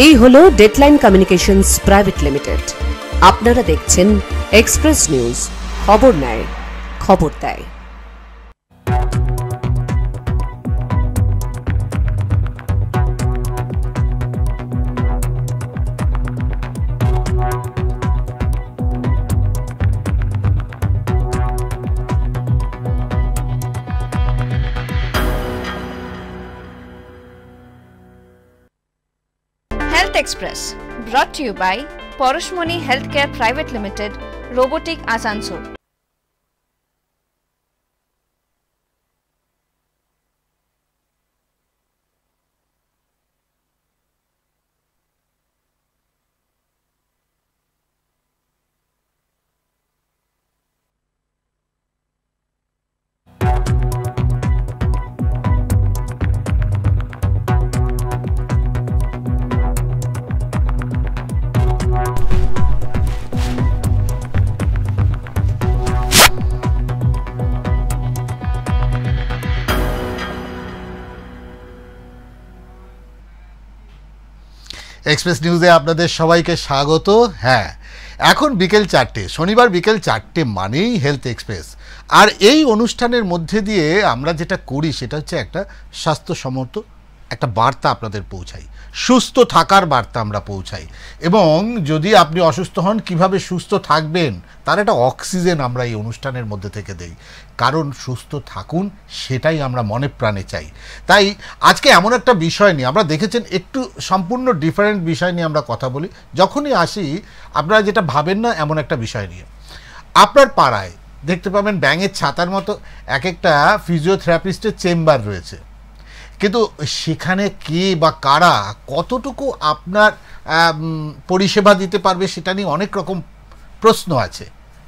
এই হলো deadline communications private limited. আপনারা দেখছেন এক্সপ্রেস নিউজ, খবর নেয়, খবর দেয়। Health Express brought to you by Poroshmoni Healthcare Private Limited, Robotic Asansol। Express নিউজে আপনাদের সবাইকে স্বাগত। হ্যাঁ, এখন বিকেল 4টে, শনিবার বিকেল 4টে মানেই হেলথ এক্সপ্রেস। আর এই অনুষ্ঠানের মধ্যে দিয়ে আমরা যেটা করি সেটা হচ্ছে একটা স্বাস্থ্যসম্মত একটা বার্তা আপনাদের পৌঁছাই, সুস্থ থাকার বার্তা আমরা পৌঁছাই। এবং যদি আপনি অসুস্থ হন কিভাবে সুস্থ থাকবেন তার একটা অক্সিজেন আমরা এই অনুষ্ঠানের মধ্যে থেকে দেই। কারণ সুস্থ থাকুন সেটাই আমরা মনে প্রাণে চাই। তাই আজকে এমন একটা বিষয় নিয়ে আমরা দেখেছেন, একটু সম্পূর্ণ ডিফারেন্ট বিষয় নিয়ে আমরা কথা বলি। যখনই আসি আপনারা যেটা ভাবেন না এমন একটা বিষয় নিয়ে। আপনার পাড়ায় দেখতে পাবেন ব্যাঙের ছাতার মতো এক একটা ফিজিওথেরাপিস্টের চেম্বার রয়েছে, কিন্তু সেখানে কে বা কারা কতটুকু আপনার পরিষেবা দিতে পারবে সেটা নিয়ে অনেক রকম প্রশ্ন আছে।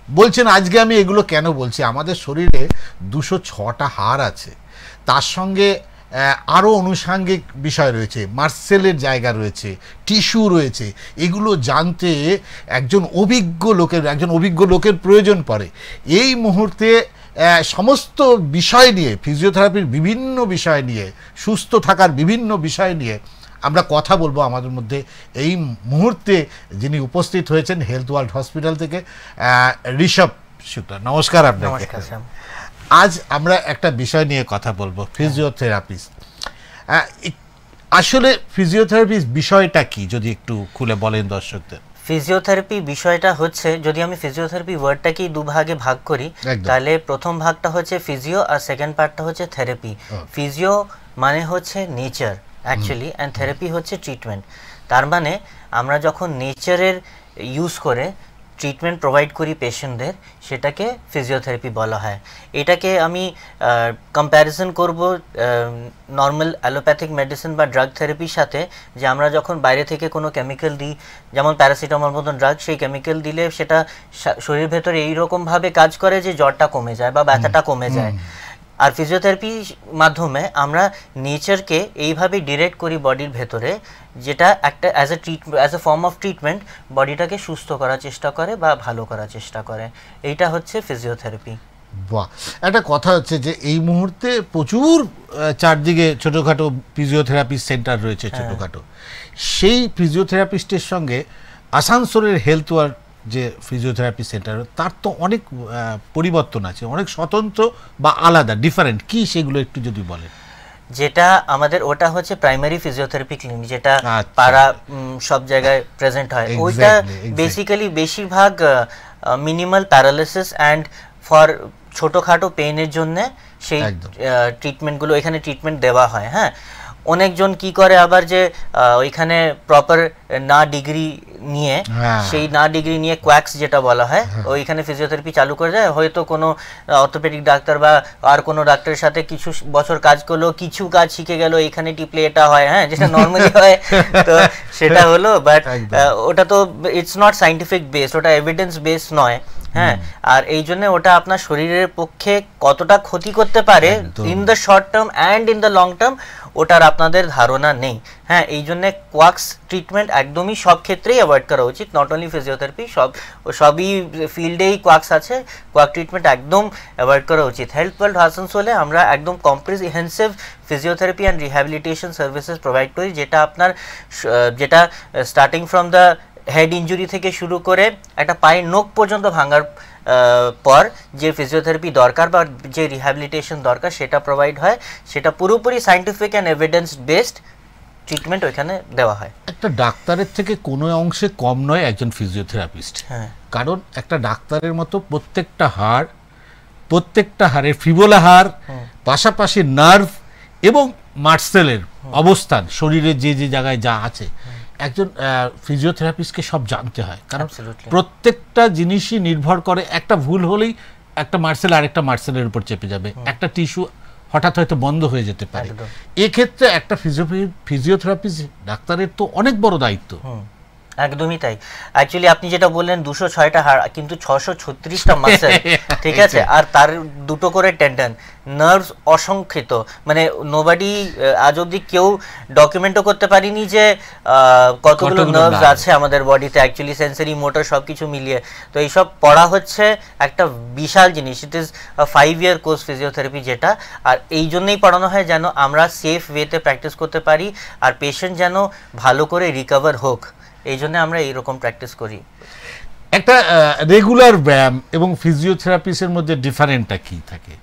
বলছেন আজকে আমি এগুলো কেন বলছি, আমাদের শরীরে 206টা হাড় আছে, তার সঙ্গে আরও আনুষঙ্গিক বিষয় রয়েছে, মাসেলের জায়গা রয়েছে, টিস্যু রয়েছে। এগুলো জানতে একজন অভিজ্ঞ লোকের প্রয়োজন পড়ে। এই মুহূর্তে সমস্ত বিষয় নিয়ে, ফিজিওথেরাপির বিভিন্ন বিষয় নিয়ে, সুস্থ থাকার বিভিন্ন বিষয় নিয়ে আমরা কথা বলবো। আমাদের মধ্যে এই মুহূর্তে যিনি উপস্থিত হয়েছেন হেলথ ওয়ার্ল্ড হসপিটাল থেকে, ঋষভ শুক্লা, নমস্কার আপনাকে। আজ আমরা একটা বিষয় নিয়ে কথা বলবো, ফিজিওথেরাপিস্ট। আসলে ফিজিওথেরাপিস্ট বিষয়টা কি যদি একটু খুলে বলেন দর্শকদের। ফিজিওথেরাপি বিষয়টা হচ্ছে, যদি আমি ফিজিওথেরাপি ওয়ার্ডটাকেই দুভাগে ভাগ করি তাহলে প্রথম ভাগটা হচ্ছে ফিজিও আর সেকেন্ড পার্টটা হচ্ছে থেরাপি। ফিজিও মানে হচ্ছে নেচার অ্যাকচুয়ালি, অ্যান্ড থেরাপি হচ্ছে ট্রিটমেন্ট। তার মানে আমরা যখন নেচারের ইউজ করে ট্রিটমেন্ট প্রোভাইড করি পেশেন্টদের, সেটাকে ফিজিওথেরাপি বলা হয়। এটাকে আমি কম্প্যারিজন করব নর্মাল অ্যালোপ্যাথিক মেডিসিন বা ড্রাগ থেরাপির সাথে, যে আমরা যখন বাইরে থেকে কোনো কেমিক্যাল দিই, যেমন প্যারাসিটামল মতন ড্রাগ, সেই কেমিক্যাল দিলে সেটা শরীরের ভেতরে এইরকমভাবে কাজ করে যে জ্বরটা কমে যায় বা ব্যথাটা কমে যায়। আর ফিজিওথেরাপির মাধ্যমে আমরা নেচারকে এইভাবে ডিরেক্ট করি বডির ভেতরে, যেটা একটা as a form of treatment বডিটাকে সুস্থ করার চেষ্টা করে বা ভালো করার চেষ্টা করে। এইটা হচ্ছে ফিজিওথেরাপি। বাহ, একটা কথা হচ্ছে যে এই মুহূর্তে প্রচুর চারদিকে ছোটোখাটো ফিজিওথেরাপি সেন্টার রয়েছে, ছোটোখাটো। সেই ফিজিওথেরাপিস্টের সঙ্গে আসানসোলের হেলথ ওয়ার্ল্ড যে ফিজিওথেরাপি সেন্টার, তার তো অনেক পরিবর্তন আছে, অনেক স্বতন্ত্র বা আলাদা, ডিফারেন্ট। কি সেগুলো একটু যদি বলেন। যেটা আমাদের ওটা হচ্ছে প্রাইমারি ফিজিওথেরাপি ক্লিনিক, যেটা পাড়া সব জায়গায় প্রেজেন্ট হয়। ওইটা বেসিক্যালি বেশিরভাগ মিনিমাল প্যারালাইসিস অ্যান্ড ফর ছোটোখাটো পেইনের জন্য সেই ট্রিটমেন্টগুলো এখানে ট্রিটমেন্ট দেওয়া হয়। হ্যাঁ, অনেকজন কি করে আবার যে ওইখানে প্রপার না ডিগ্রি নিয়ে, সেই না ডিগ্রি নিয়ে কোয়াক্স যেটা বলা হয়, ওইখানে ফিজিওথেরাপি চালু করে দেয়। হয়তো কোনো অর্থোপেডিক ডাক্তার বা আর কোনো ডাক্তারের সাথে কিছু বছর কাজ করলো, কিছু কাজ শিখে গেল, এইখানে টিপলে এটা হয়, হ্যাঁ, যেটা নর্মালি হয়, তো সেটা হলো। বাট ওটা তো ইটস নট সাইন্টিফিক বেসড, ওটা এভিডেন্স বেসড নয়। হ্যাঁ, আর এই জন্য ওটা আপনার শরীরের পক্ষে কতটা ক্ষতি করতে পারে in the short term and in the long term ওটার আপনাদের ধারণা নেই। হ্যাঁ, এই জন্য কোয়াক্স ট্রিটমেন্ট একদমই সব ক্ষেত্রেই অ্যাভয়েড করা উচিত, নট অনলি ফিজিওথেরাপি, সবই ফিল্ডেই কোয়াক্স আছে, কোয়াক ট্রিটমেন্ট একদম অ্যাভয়েড করা উচিত। হেলথ ওয়ার্ল্ড আসানসোলে আমরা একদম comprehensive physiotherapy and rehabilitation services provide করি, যেটা starting from the head injury থেকে শুরু করে একটা পায়ের নখ পর্যন্ত ভাঙার পর যে ফিজিওথেরাপি দরকার বা যে রিহ্যাবিলিটেশন দরকার সেটা প্রোভাইড হয়, সেটা পুরোপুরি scientific and evidence based treatment ওইখানে দেওয়া হয়। একটা ডাক্তারের থেকে কোনো অংশে কম নয় একজন ফিজিওথেরাপিস্ট। হ্যাঁ, কারণ একটা ডাক্তারের মতো প্রত্যেকটা হাড়ের ফিবোলা হাড়, পাশাপাশি নার্ভ এবং মাসেলের অবস্থান শরীরের যে যে জায়গায় যা আছে একজন ফিজিওথেরাপিস্টকে সব জানতে হয়, কারণ প্রত্যেকটা জিনিসই নির্ভর করে, একটা ভুল হলেই একটা মাসেল আরেকটা মাসেলের উপর চেপে যাবে, একটা টিস্যু হঠাৎ হয়তো বন্ধ হয়ে যেতে পারে। এক্ষেত্রে একটা ফিজিওথেরাপিস্ট ডাক্তারের তো অনেক বড় দায়িত্ব। একদমই তাই। অ্যাকচুয়ালি আপনি যেটা বললেন 206টা হাড় কিন্তু 636টা মাসেল, ঠিক আছে, আর তার দুটো করে টেন্ডন, নার্ভস অসংখ্যিত, মানে নোবডি আজ অব্দি কেউ ডকুমেন্টও করতে পারিনি যে কতগুলো নার্ভস আছে আমাদের বডিতে, অ্যাকচুয়ালি সেন্সরি মোটর সব কিছু মিলিয়ে। তো এইসব পড়া হচ্ছে একটা বিশাল জিনিস। It is 5 year course physiotherapy যেটা, আর এই জন্যই পড়ানো হয় যেন আমরা সেফ ওয়েতে প্র্যাকটিস করতে পারি আর পেশেন্ট যেন ভালো করে রিকভার হোক, এই জন্য আমরা এইরকম প্র্যাকটিস করি। একটা রেগুলার ব্যায়াম এবং ফিজিওথেরাপিস্টের মধ্যে ডিফারেন্টটা কি থাকে?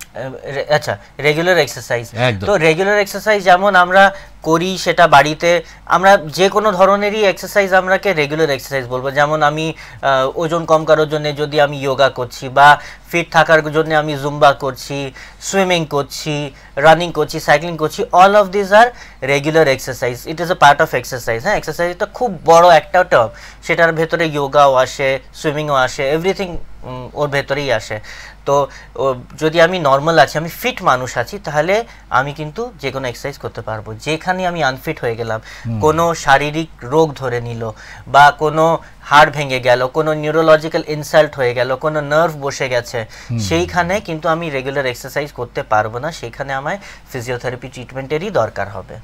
আচ্ছা, রেগুলার এক্সারসাইজ, তো রেগুলার এক্সারসাইজ যেমন আমরা করি সেটা বাড়িতে, আমরা যে কোনো ধরনেরই এক্সারসাইজ আমরাকে রেগুলার এক্সারসাইজ বলবো। যেমন আমি ওজন কম করার জন্য যদি আমি যোগা করছি, বা ফিট থাকার জন্য আমি জুম্বা করছি, সুইমিং করছি, রানিং করছি, সাইক্লিং করছি, অল অফ দিস আর regular exercise. It is a part of exercise. হ্যাঁ, এক্সারসাইজটা খুব বড় একটা টার্ম, সেটার ভেতরে যোগাও আসে, সুইমিংও আসে, এভরিথিং ওর ভেতরেই আসে। তো যদি আমি নর্মাল আছি, আমি ফিট মানুষ আছি, তাহলে আমি কিন্তু যে কোনো এক্সারসাইজ করতে পারবো। যেখানে আমি আনফিট হয়ে গেলাম, কোনো শারীরিক রোগ ধরে নিল, বা কোনো হাড় ভেঙে গেল, কোনো নিউরোলজিক্যাল ইনসাল্ট হয়ে গেল, কোনো নার্ভ বসে গেছে, সেইখানে কিন্তু আমি রেগুলার এক্সারসাইজ করতে পারবো না, সেখানে আমায় ফিজিওথেরাপি ট্রিটমেন্টেরই দরকার হবে।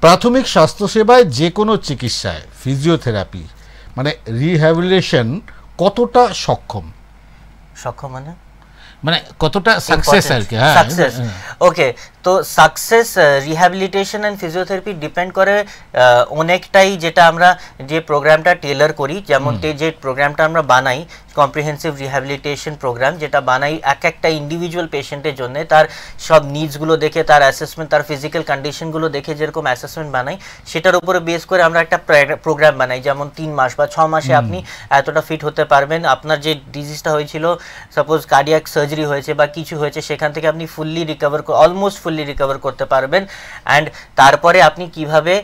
প্রাথমিক স্বাস্থ্যসেবায় যে কোনো চিকিৎসায় ফিজিওথেরাপি মানে রিহ্যাবিলিটেশন কতটা সক্ষম মানে কতটা সাকসেস আর কি? হ্যাঁ, সাকসেস। ওকে, তো success rehabilitation and physiotherapy depend করে অনেকটাই, যেটা আমরা যে প্রোগ্রামটা টেলার করি, যেমন যে প্রোগ্রামটা আমরা বানাই কম্প্রিহেন্সিভ রিহ্যাবিলিটেশন প্রোগ্রাম, যেটা বানাই একটা ইন্ডিভিজুয়াল পেশেন্টের জন্য, তার সব নিডসগুলো দেখে, তার অ্যাসেসমেন্ট, তার ফিজিক্যাল কন্ডিশনগুলো দেখে যেরকম অ্যাসেসমেন্ট বানাই, সেটার উপরে বেস করে আমরা একটা প্রোগ্রাম বানাই। যেমন 3 মাস বা 6 মাসে আপনি এতটা ফিট হতে পারবেন, আপনার যে ডিজিজটা হয়েছিল, সাপোজ কার্ডিয়াক সার্জারি হয়েছে বা কিছু হয়েছে, সেখান থেকে আপনি fully recover, almost fully recover করতে পারবেন, অ্যান্ড তারপরে আপনি কিভাবে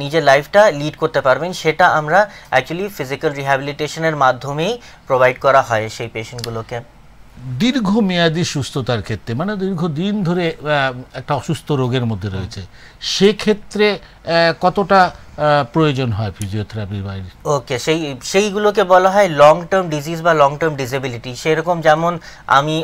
নিজের লাইফটা লিড করতে পারবেন, সেটা আমরা অ্যাকচুয়ালি ফিজিক্যাল রিহ্যাবিলিটেশনের মাধ্যমেই প্রোভাইড করা হয় সেই পেশেন্টগুলোকে। দীর্ঘমেয়াদী সুস্থতার ক্ষেত্রে, মানে দীর্ঘদিন ধরে একটা অসুস্থ রোগের মধ্যে রয়েছে, সেক্ষেত্রে কতটা প্রয়োজন হয় ফিজিওথেরাপির বাইরে? ওকে, সেইগুলোকে বলা হয় লং টার্ম ডিজিজ বা লং টার্ম ডিসেবিলিটি। সেরকম যেমন আমি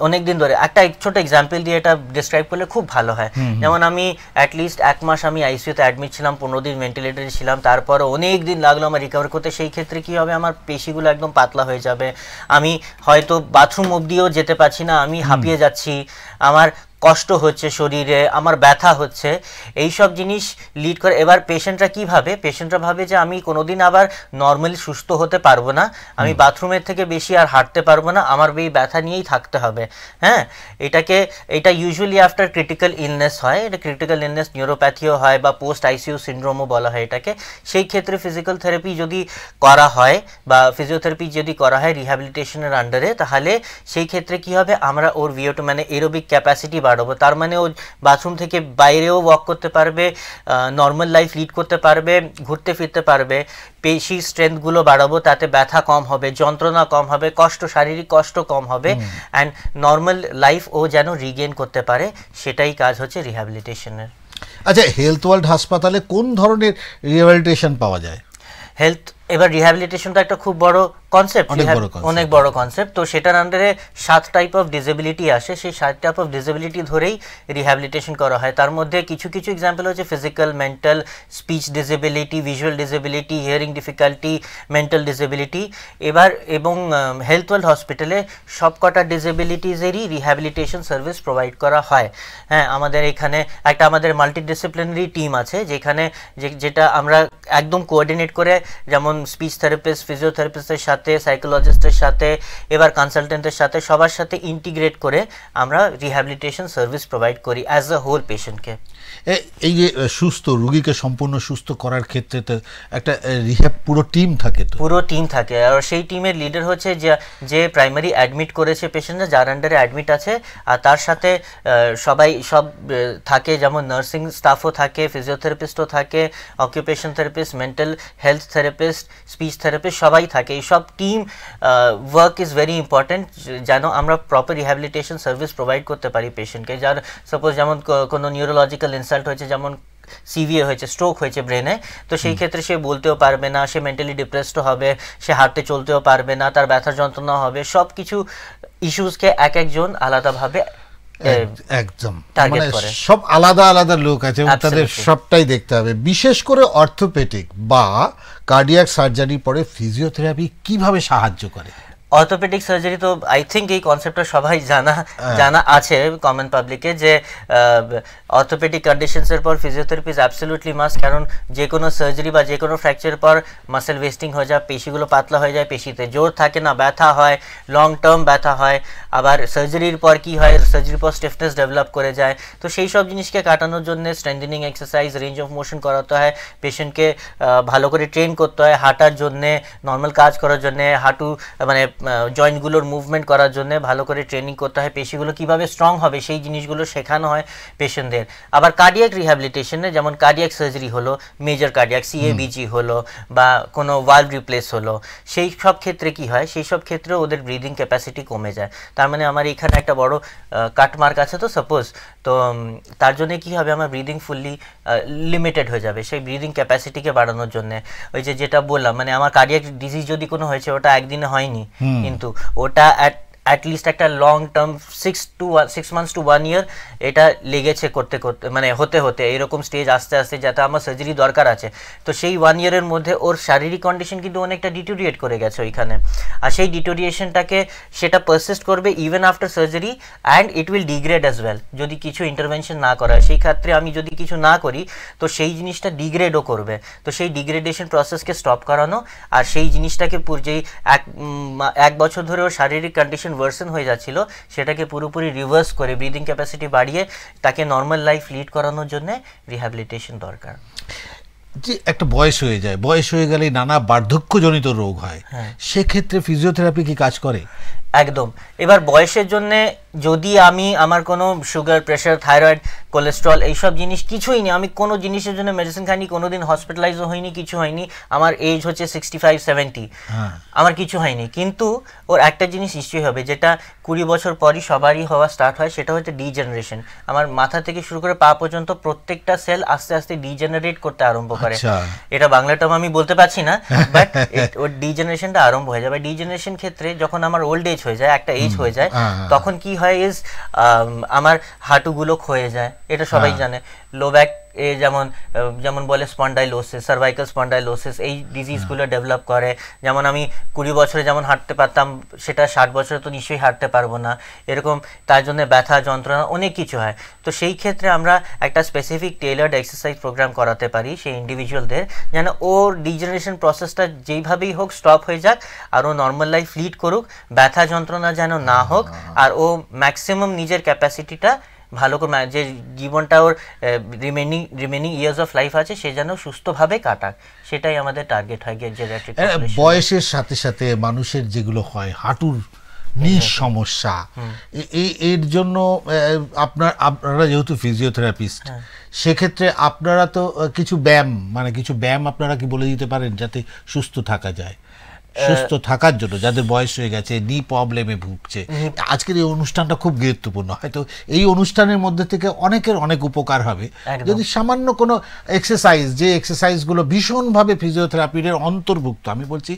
অনেক দিন ধরে একটা ছোট এক্সাম্পল দিয়ে এটা ডিসক্রাইব করলে খুব ভালো হয়। যেমন আমি অ্যাটলিস্ট 1 মাস আমি আইসিইউতে অ্যাডমিট ছিলাম, 15 দিন ভেন্টিলেটরে ছিলাম, তারপর অনেক দিন লাগলো আমার রিকভার করতে। সেই ক্ষেত্রে কি হবে, আমার পেশিগুলো একদম পাতলা হয়ে যাবে, আমি হয়তো বাথরুম অবধিও যেতে পারছি না, আমি হাঁপিয়ে যাচ্ছি, আমার কষ্ট হচ্ছে শরীরে, আমার ব্যথা হচ্ছে, এই সব জিনিস লিড করে। এবার পেশেন্টরা কি ভাবে, পেশেন্টরা ভাবে যে আমি কোনোদিন আবার নর্মালি সুস্থ হতে পারবো না, আমি বাথরুমের থেকে বেশি আর হাঁটতে পারবো না, আমার এই ব্যথা নিয়েই থাকতে হবে। হ্যাঁ, এটা ইউজুয়ালি আফটার ক্রিটিক্যাল ইলনেস হয়, এটা ক্রিটিক্যাল ইলনেস নিউরোপ্যাথিও হয় বা পোস্ট আইসিইউ সিনড্রোমও বলা হয় এটাকে। সেই ক্ষেত্রে ফিজিক্যাল থেরাপি যদি করা হয় বা ফিজিওথেরাপি যদি করা হয় রিহ্যাবিলিটেশনের আন্ডারে, তাহলে সেই ক্ষেত্রে কি হবে, আমরা ওর VO2 মানে এরোবিক ক্যাপাসিটি বাড়াবো, তার মানে ও বাথরুম থেকে বাইরেও ওয়াক করতে পারবে, নর্মাল লাইফ লিড করতে পারবে, ঘুরতে ফিরতে পারবে, পেশি স্ট্রেংথগুলো বাড়াবো, তাতে ব্যথা কম হবে, যন্ত্রণা কম হবে, শারীরিক কষ্ট কম হবে, অ্যান্ড নর্মাল লাইফ ও যেন রিগেইন করতে পারে, সেটাই কাজ হচ্ছে রিহ্যাবিলিটেশনের। আচ্ছা, হেলথ ওয়ার্ল্ড হাসপাতালে কোন ধরনের রিহ্যাবিলিটেশন পাওয়া যায়? হেলথ এবার রিহ্যাবিলিটেশন তো একটা খুব বড় কনসেপ্ট, অনেক বড় কনসেপ্ট। তো সেটার আন্ডারে 7 টাইপ অফ ডিসেবিলিটি আসে, সেই 7 টাইপ অফ ডিসেবিলিটি ধরেই রিহ্যাবিলিটেশন করা হয়। তার মধ্যে কিছু কিছু এক্সাম্পল হচ্ছে physical, mental, speech disability, visual disability, hearing difficulty, mental disability. এবার এবং হেলথ ওয়ার্ল্ড হসপিটালে সবকটা ডিসেবিলিটিজেরই রিহ্যাবিলিটেশন সার্ভিস প্রোভাইড করা হয়। হ্যাঁ, আমাদের এখানে একটা আমাদের মাল্টিডিসিপ্লিনারি টিম আছে, যেখানে যেটা আমরা একদম কোঅর্ডিনেট করে, যেমন স্পিচ থেরাপিস্ট, ফিজিওথেরাপিস্টের সাথে, সাইকোলজিস্টের সাথে, এবার কনসালটেন্টের সাথে, সবার সাথে ইন্টিগ্রেট করে আমরা রিহ্যাবিলিটেশন সার্ভিস প্রোভাইড করি অ্যাজ আ হোল পেশেন্টকে। এই যে সুস্থ রোগীকে সম্পূর্ণ সুস্থ করার ক্ষেত্রে তো একটা রিহ্যাব পুরো টিম থাকে, তো পুরো টিম থাকে। আর সেই টিমের লিডার হচ্ছে যে প্রাইমারি অ্যাডমিট করেছে পেশেন্টরা, যার আন্ডারে অ্যাডমিট আছে, আর তার সাথে সব থাকে, যেমন নার্সিং স্টাফও থাকে, ফিজিওথেরাপিস্টও থাকে, occupation therapist, mental health therapist, speech therapist, সবাই থাকে। এই সব team work is very important, যেন আমরা প্রপার রিহ্যাবিলিটেশন সার্ভিস প্রোভাইড করতে পারি পেশেন্টকে। যার সাপোজ যেমন কোনো নিউরোলজিক্যাল ইনসাল্ট হয়েছে, যেমন সিভিএ হয়েছে, স্ট্রোক হয়েছে ব্রেনে, তো সেই ক্ষেত্রে সে বলতেও পারবে না, সে মেন্টালি ডিপ্রেসড হবে, সে হাঁটতে চলতেও পারবে না, তার ব্যথার যন্ত্রণা হবে, সব কিছু ইস্যুসকে একজন আলাদাভাবে একদম মানে সব আলাদা আলাদা লোক আছে, তাদের সবটাই দেখতে হবে। বিশেষ করে অর্থোপেডিক বা কার্ডিয়াক সার্জারি পরে ফিজিওথেরাপি কিভাবে সাহায্য করে? অর্থোপেডিক সার্জারি তো আই থিঙ্ক এই কনসেপ্টটা সবাই জানা আছে কমন পাবলিকে, যে অর্থোপেডিক কন্ডিশনসের পর ফিজিওথেরাপি ইজ অ্যাবসলিউটলি মাস্ট। কারণ যে কোনো সার্জারি বা যে কোনো ফ্র্যাকচারের পর মাসেল ওয়েস্টিং হয়ে যায়, পেশিগুলো পাতলা হয়ে যায়, পেশিতে জোর থাকে না, ব্যথা হয়, লং টার্ম ব্যথা হয়। আবার সার্জারির পর কি হয়, সার্জারির পর স্টিফনেস ডেভেলপ করে যায়। তো সেই সব জিনিসকে কাটানোর জন্য strengthening exercise, range of motion করাতে হয়, পেশেন্টকে ভালো করে ট্রেন করতে হয়, হাঁটার জন্যে, নর্মাল কাজ করার জন্যে, হাঁটু মানে জয়েন্টগুলোর মুভমেন্ট করার জন্য ভালো করে ট্রেনিং করতে হয়, পেশিগুলো কিভাবে স্ট্রং হবে সেই জিনিসগুলো শেখানো হয় পেশেন্টদের। আবার কার্ডিয়াক রিহ্যাবিলিটেশনে, যেমন কার্ডিয়াক সার্জারি হলো, মেজর কার্ডিয়াক সিএবিজি হলো, বা কোনো ভালভ রিপ্লেস হলো, সেই সব ক্ষেত্রে কি হয়, সেই সব ক্ষেত্রে ওদের ব্রিদিং ক্যাপাসিটি কমে যায়। তার মানে আমার এখানে একটা বড় কাটমার্ক আছে, তো সাপোজ, তো তার জন্য কি হবে, আমার ব্রিদিং ফুললি লিমিটেড হয়ে যাবে। সেই ব্রিদিং ক্যাপাসিটিকে বাড়ানোর জন্য, ওই যেটা বললাম, মানে আমার কার্ডিয়াক ডিজিজ যদি কোনো হয়েছে, ওটা একদিনে হয়নি, কিন্তু ওটা অ্যাটলিস্ট একটা long term 6 months to 1 year এটা লেগেছে করতে মানে হতে এরকম স্টেজ আস্তে আস্তে, যাতে আমার সার্জারি দরকার আছে। তো সেই 1 year-এর মধ্যে ওর শারীরিক কন্ডিশন কিন্তু অনেকটা ডিটোরিয়েট করে গেছে ওইখানে, আর সেই ডিটোরিয়েশনটাকে সেটা পারসিস্ট করবে even after surgery, and it will degrade as well যদি কিছু ইন্টারভেনশন না করা হয়। সেই ক্ষেত্রে আমি যদি কিছু না করি, তো সেই জিনিসটা ডিগ্রেডও করবে। তো সেই ডিগ্রেডেশন প্রসেসকে স্টপ করানো, আর সেই জিনিসটাকে যেই 1 বছর ধরে ওর শারীরিক কন্ডিশন ভার্সন হয়ে যাচ্ছিল, সেটাকে পুরোপুরি রিভার্স করে ব্রিদিং ক্যাপাসিটি বাড়িয়ে তাকে নর্মাল লাইফ লিড করানোর জন্য রিহ্যাবিলিটেশন দরকার। যে একটা বয়স হয়ে যায়, বয়স হয়ে গেলে নানা বার্ধক্যজনিত রোগ হয়, সেক্ষেত্রে ফিজিওথেরাপি কি কাজ করে? একদম। এবার বয়সের জন্য যদি আমার কোনো সুগার, প্রেশার, থাইরয়েড, কোলেস্ট্রল এইসব জিনিস কিছুই নেই, আমি কোনো জিনিসের জন্য মেডিসিন খাইনি, কোনোদিন হসপিটালাইজও হয়নি, কিছু হয়নি, আমার এজ হচ্ছে 65-70, আমার কিছু হয়নি, কিন্তু ওর একটা জিনিস নিশ্চয়ই হবে, যেটা 20 বছর পরই সবারই হওয়া স্টার্ট হয়, সেটা হচ্ছে ডিজেনারেশন। আমার মাথা থেকে শুরু করে পা পর্যন্ত প্রত্যেকটা সেল আস্তে আস্তে ডিজেনারেট করতে আরম্ভ করে। এটা বাংলা টার্ম আমি বলতে পারছি না, বাট ওর ডিজেনারেশনটা আরম্ভ হয়ে যাবে। ডিজেনারেশন ক্ষেত্রে যখন আমার ওল্ড এজ হয়ে যায়, একটা এজ হয়ে যায়, তখন কি হয় ইজ আমার হাঁটুগুলো ক্ষয়ে যায়, এটা সবাই জানে। লো ব্যাক যেমন বলে স্পন্ডাইলোসিস, সার্ভাইকাল স্পন্ডাইলোসিস, এই ডিজিজগুলো ডেভেলপ করে। যেমন আমি 20 বছরে যেমন হাঁটতে পারতাম, সেটা 60 বছরে তো নিশ্চয়ই হাঁটতে পারবো না, এরকম তার জন্য ব্যথা যন্ত্রণা অনেক কিছু হয়। তো সেই ক্ষেত্রে আমরা একটা স্পেসিফিক টেইলার্ড এক্সারসাইজ প্রোগ্রাম করাতে পারি সেই ইন্ডিভিজুয়ালদের, যেন ওর ডিজেনারেশন প্রসেসটা যেইভাবেই হোক স্টপ হয়ে যাক, আর ও নর্মাল লাইফ লিড করুক, ব্যথা যন্ত্রণা যেন না হোক, আর ও ম্যাক্সিমাম নিজের ক্যাপাসিটিটা ভালো করে, যে জীবনটা ওর রিমেনিং ইয়ার্স অফ লাইফ আছে, সে যেন সুস্থভাবে কাটাক, সেটাই আমাদের টার্গেট হয়। বয়সের সাথে সাথে মানুষের যেগুলো হয়, হাঁটুর নিজ সমস্যা, এর জন্য আপনারা যেহেতু ফিজিওথেরাপিস্ট, সেক্ষেত্রে আপনারা তো কিছু ব্যায়াম আপনারা কি বলে দিতে পারেন যাতে সুস্থ থাকা যায়, সুস্থ থাকার জন্য যাদের বয়স হয়ে গেছে, নি প্রবলেমে ভুগছে? আজকের এই অনুষ্ঠানটা খুব গুরুত্বপূর্ণ, হয়তো এই অনুষ্ঠানের মধ্যে থেকে অনেকের অনেক উপকার হবে যদি সামান্য কোনো এক্সারসাইজ, যে এক্সারসাইজগুলো ভীষণভাবে ফিজিওথেরাপির অন্তর্ভুক্ত, আমি বলছি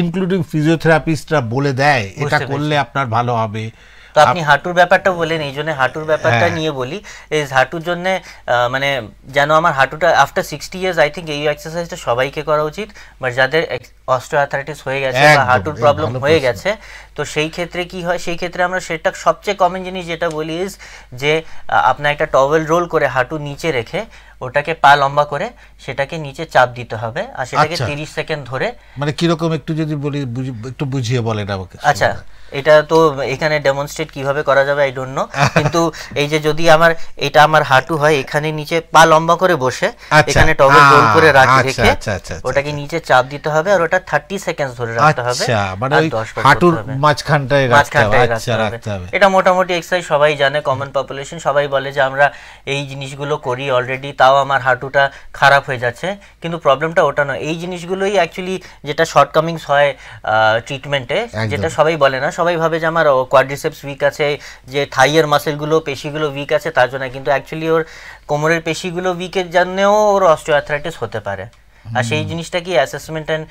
ইনক্লুডিং ফিজিওথেরাপিস্টরা বলে দেয় এটা করলে আপনার ভালো হবে। তো আপনি হাঁটুর ব্যাপারটা বলেন, এই জন্য হাঁটুর ব্যাপারটা নিয়ে বলি। এই হাঁটুর জন্য মানে যেন আমার হাঁটুটা আফটার 60 ইয়ার্স আই থিঙ্ক এই এক্সারসাইজটা সবাইকে করা উচিত, বাট যাদের অস্টিওআর্থ্রাইটিস হয়ে গেছে বা হাঁটুর প্রবলেম হয়ে গেছে, তো সেই ক্ষেত্রে কি হয়, সেই ক্ষেত্রে আমরা সেটা সবচেয়ে কমন জিনিস যেটা বলি ইজ যে আপনার একটা টওয়েল রোল করে হাঁটু নিচে রেখে ওটাকে পা লম্বা করে সেটাকে নিচে চাপ দিতে হবে, আর সেটাকে 30 সেকেন্ড ধরে। মানে কিরকম একটু যদি বলি, একটু বুঝিয়ে বলেন আমাকে। আচ্ছা, এটা তো এখানে ডেমনস্ট্রেট কিভাবে করা যাবে আই ডোন্ট নো, কিন্তু এই যে যদি এটা আমার হাঁটু হয়, এখানে নিচে পা লম্বা করে বসে এখানে টওয়েল রোল করে রেখে ওটাকে নিচে চাপ দিতে হবে, আর ওটা 30 সেকেন্ড ধরে রাখতে হবে। মানে হাঁটুর মাঝখানটায় রাখতে হবে। এটা মোটামুটি এক্সারসাইজ সবাই জানে, কমন পপুলেশন সবাই বলে যে আমরা এই জিনিসগুলো করি অলরেডি, তাও আমার হাঁটুটা খারাপ হয়ে যাচ্ছে। কিন্তু প্রবলেমটা ওটা নয়, এই জিনিসগুলোই অ্যাকচুয়ালি যেটা শর্টকামিংস হয় ট্রিটমেন্টে, যেটা সবাই বলে না, সবাই ভাবে যে আমার কোয়াড্রিসেপস উইক আছে, যে থাইয়ের মাসেলগুলো পেশিগুলো উইক আছে তার জন্য, কিন্তু অ্যাকচুয়ালি ওর কোমরের পেশিগুলো উইকের জন্যও ওর অস্টিওআর্থ্রাইটিস হতে পারে। আর সেই জিনিসটা কি অ্যাসেসমেন্ট এন্ড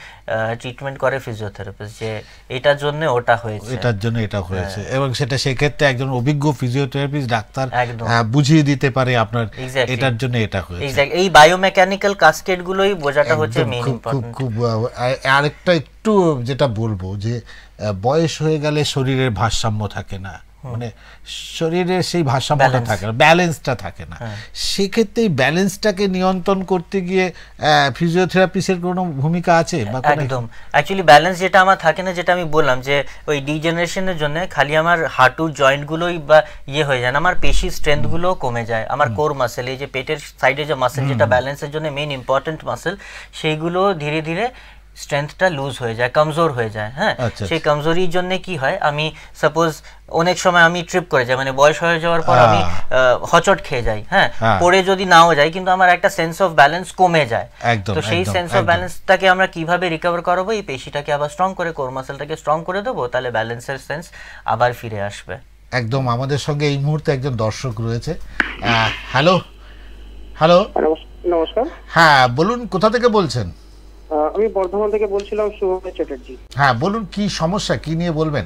ট্রিটমেন্ট করে ফিজিওথেরাপিস্ট, যে এটার জন্য ওটা হয়েছে, এটার জন্য এটা হয়েছে, এবং সেটা সেক্ষেত্রে একজন অভিজ্ঞ ফিজিওথেরাপিস্ট ডাক্তার বুঝিয়ে দিতে পারে আপনার এটার জন্য এটা হয়েছে। এক্স্যাক্টলি, এই বায়োমেকানিক্যাল কাসকেড গুলোই বোঝাটা হচ্ছে মেইন ইম্পর্টেন্ট। খুব আরেকটা একটু যেটা বলবো যে বয়স হয়ে গেলে শরীরের ভারসাম্য থাকে না, মানে শরীরের সেই ভারসাম্যটা থাকে না, ব্যালেন্সটা থাকে না। সেক্ষেত্রে এই ব্যালেন্সটাকে নিয়ন্ত্রণ করতে গিয়ে ফিজিওথেরাপিস্টের কোনো ভূমিকা আছে? একদম, অ্যাকচুয়ালি ব্যালেন্স যেটা আমার থাকে না, যেটা আমি বললাম যে ওই ডিজেনারেশনের জন্য খালি আমার হাঁটুর জয়েন্টগুলোই বা হয়ে যায় না, আমার পেশি স্ট্রেংথগুলোও কমে যায়, আমার কোর মাসেল, এই যে পেটের সাইডে যে মাসেল যেটা ব্যালেন্সের জন্য মেইন ইম্পর্টেন্ট মাসেল, সেইগুলো ধীরে ধীরে স্ট্রেংথটা লুজ হয়ে যায়, কমজোর হয়ে যায়। হ্যাঁ, সেই কমজোরির জন্য কি হয়, আমি সাপোজ অনেক সময় আমি ট্রিপ করে যাই, মানে বয়স হয়ে যাওয়ার পর আমি হচট খেয়ে যাই, হ্যাঁ, পড়ে যদি নাও যাই, কিন্তু আমার একটা সেন্স অফ ব্যালেন্স কমে যায়। তো সেই সেন্স অফ ব্যালেন্সটাকে আমরা কিভাবে রিকভার করাবো, এই পেশিটাকে আবার স্ট্রং করে, কোর মাসেলটাকে স্ট্রং করে দেবো, তাহলে ব্যালেন্সের সেন্স আবার ফিরে আসবে। একদম। আমাদের সঙ্গে এই মুহূর্তে একজন দর্শক রয়েছে। হ্যালো হ্যালো, নমস্কার। হ্যাঁ বলুন, কোথা থেকে বলছেন? আমি বর্ধমান থেকে বলছিলাম, শুভময় চ্যাটার্জি। হ্যাঁ বলুন, কি সমস্যা, কি নিয়ে বলবেন?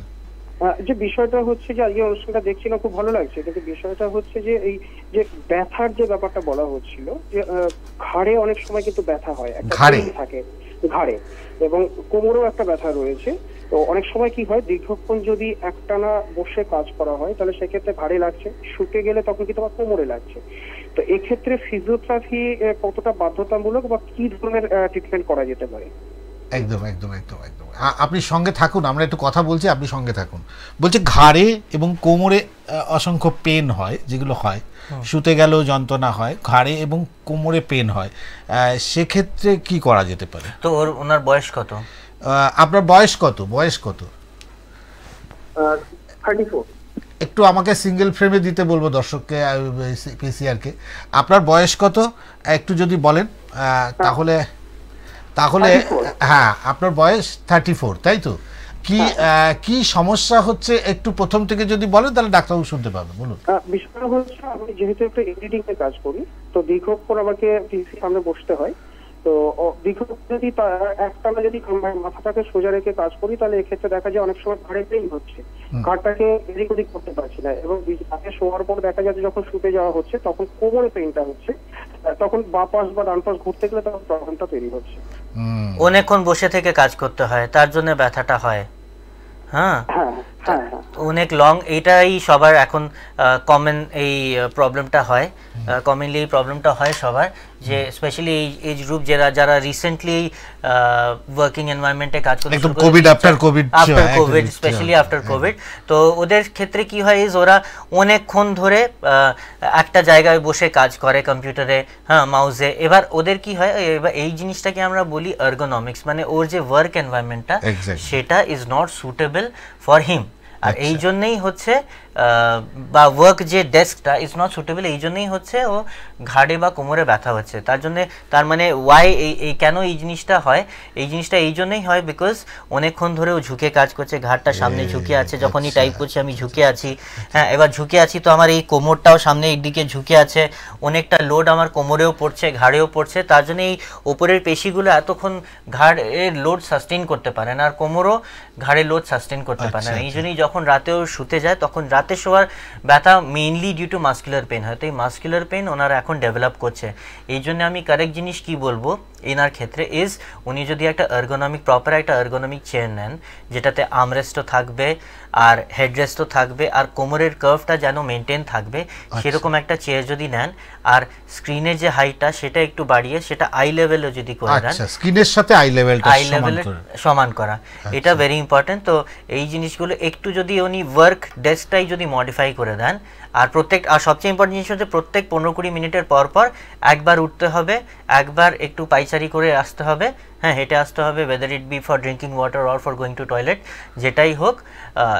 যে বিষয়টা হচ্ছে যে আজকে অনুষ্ঠানটা দেখছিলাম, খুব ভালো লাগছে, কিন্তু বিষয়টা হচ্ছে যে এই যে ব্যথার যে ব্যাপারটা বলা হচ্ছিল, যে ঘাড়ে অনেক সময় কিন্তু ব্যথা হয়, ঘাড়ে থাকে, ঘাড়ে এবং কোমরেও একটা ব্যথা রয়েছে। তো অনেক সময় কি হয়, দীর্ঘক্ষণ যদি একটানা বসে কাজ করা হয় তাহলে সেক্ষেত্রে ঘাড়ে লাগছে, শুকে গেলে তখন কিন্তু আবার কোমরে লাগছে। তো এক্ষেত্রে ফিজিওথেরাপি কতটা বাধ্যতামূলক বা কি ধরনের ট্রিটমেন্ট করা যেতে পারে? একদম একদম একদম একদম, আপনি সঙ্গে থাকুন, আমরা একটু কথা বলছি, আপনি সঙ্গে থাকুন। বলছে ঘাড়ে এবং কোমরে অসংখ্য পেন হয়, যেগুলো হয় শুতে গেলেও যন্ত্রণা হয়, ঘাড়ে এবং কোমরে পেন হয়, সেক্ষেত্রে কি করা যেতে পারে? তো ওনার বয়স কত? আপনার বয়স কত? বয়স কত? 34। একটু আমাকে সিঙ্গেল ফ্রেমে দিতে বলবো দর্শককে, পিসিআরকে। আপনার বয়স কত একটু যদি বলেন তাহলে। হ্যাঁ, আপনার বয়স 34, তাই তো? কি সমস্যা হচ্ছে একটু প্রথম থেকে যদি বলেন তাহলে ডাক্তারবাবু শুনতে পাবে। বলুন। বিষয়টা হচ্ছে, আমি যেহেতু একটা এডিটিং এর কাজ করি, তো দীর্ঘক্ষণ আমাকে পিসি সামনে বসতে হয়। তো দীর্ঘক্ষণ যদি একটানা যদি মাথাটাকে সোজা রেখে কাজ করি, তাহলে এক্ষেত্রে দেখা যায় অনেক সময় ঘাড়ে পেইন হচ্ছে, ঘাড়টাকে এদিক ওদিক করতে পারছি না, এবং রাতে শোয়ার পর দেখা যাচ্ছে যখন শুতে যাওয়া হচ্ছে তখন কোমরে পেইনটা হচ্ছে, তখন বাঁ পাশ বা ডান পাশ ঘুরতে গেলে তখন প্রবলেমটা তৈরি হচ্ছে। অনেকক্ষণ বসে থেকে কাজ করতে হয়, তার জন্য ব্যথাটা হয়। হ্যাঁ, অনেক লং, এটাই সবার এখন কমন এই প্রবলেমটা হয়, কমনলি এই প্রবলেমটা হয় সবার, যে স্পেশালি এই এজ গ্রুপ যারা রিসেন্টলি ওয়ার্কিং এনভায়রনমেন্টে কাজ করতে শুরু করেছে, Covid after Covid, specially after Covid. তো ওদের ক্ষেত্রে কি হয়, ওরা অনেকক্ষণ ধরে একটা জায়গায় বসে কাজ করে কম্পিউটারে, হ্যাঁ, মাউসে। এবার ওদের কি হয়, এই জিনিসটাকে আমরা বলি এর্গোনমিক্স, মানে ওর যে ওয়ার্ক এনভায়রনমেন্টটা সেটা is not suitable for him. আর এই জন্যই হচ্ছে বা ওয়ার্ক যে ডেস্কটা ইজ নট সুটেবল, এই জন্যই হচ্ছে ও ঘাড়ে বা কোমরে ব্যথা হচ্ছে। তার জন্য, তার মানে ওয়াই এই কেন এই জিনিসটা হয়, এই জিনিসটা এই জন্যই হয় বিকজ অনেকক্ষণ ধরে ও ঝুঁকে কাজ করছে, ঘাড়টা সামনে ঝুঁকে আছে, যখনই টাইপ করছে আমি ঝুঁকে আছি, হ্যাঁ এবার ঝুঁকে আছি তো আমার এই কোমরটাও সামনে এই দিকে ঝুঁকে আছে, অনেকটা লোড আমার কোমরেও পড়ছে, ঘাড়েও পড়ছে, তার জন্য এই ওপরের পেশিগুলো এতক্ষণ ঘাড়ের লোড সাস্টেইন করতে পারে না, আর কোমরও ঘাড়ের লোড সাস্টেইন করতে পারে না। এই জন্যই যখন রাতেও শুতে যায় তখন রাতে শোয়ার ব্যথা mainly due to muscular pain হয়। তো এই মাস্কুলার পেন ওনারা এখন ডেভেলপ করছে। এই জন্য আমি কারেক্ট জিনিস কি বলবো এনার ক্ষেত্রে ইজ, উনি যদি একটা এর্গোনমিক প্রপার একটা এর্গোনমিক চেয়ার নেন যেটাতে আর্মরেস্টও থাকবে আর হেডরেস্টও থাকবে আর কোমরের কার্ভটা যেন মেনটেন থাকবে, সেরকম একটা চেয়ার যদি নেন, আর স্ক্রিনের যে হাইটটা সেটা একটু বাড়িয়ে সেটা আই লেভেলে যদি করে দেন, স্ক্রিনের সাথে আই লেভেলটা সমান করা, এটা ভেরি ইম্পর্টেন্ট। তো এই জিনিসগুলো একটু যদি উনি ওয়ার্ক ডেস্কটাই যদি মডিফাই করে দেন, আর সবচেয়ে ইম্পর্টেন্ট জিনিস হচ্ছে প্রত্যেক 15-20 মিনিটের পর পর একবার উঠতে হবে, একবার একটু পাইচারি করে আসতে হবে, হ্যাঁ হেঁটে আসতে হবে, weather it be for drinking water or for going to toilet, যেটাই হোক,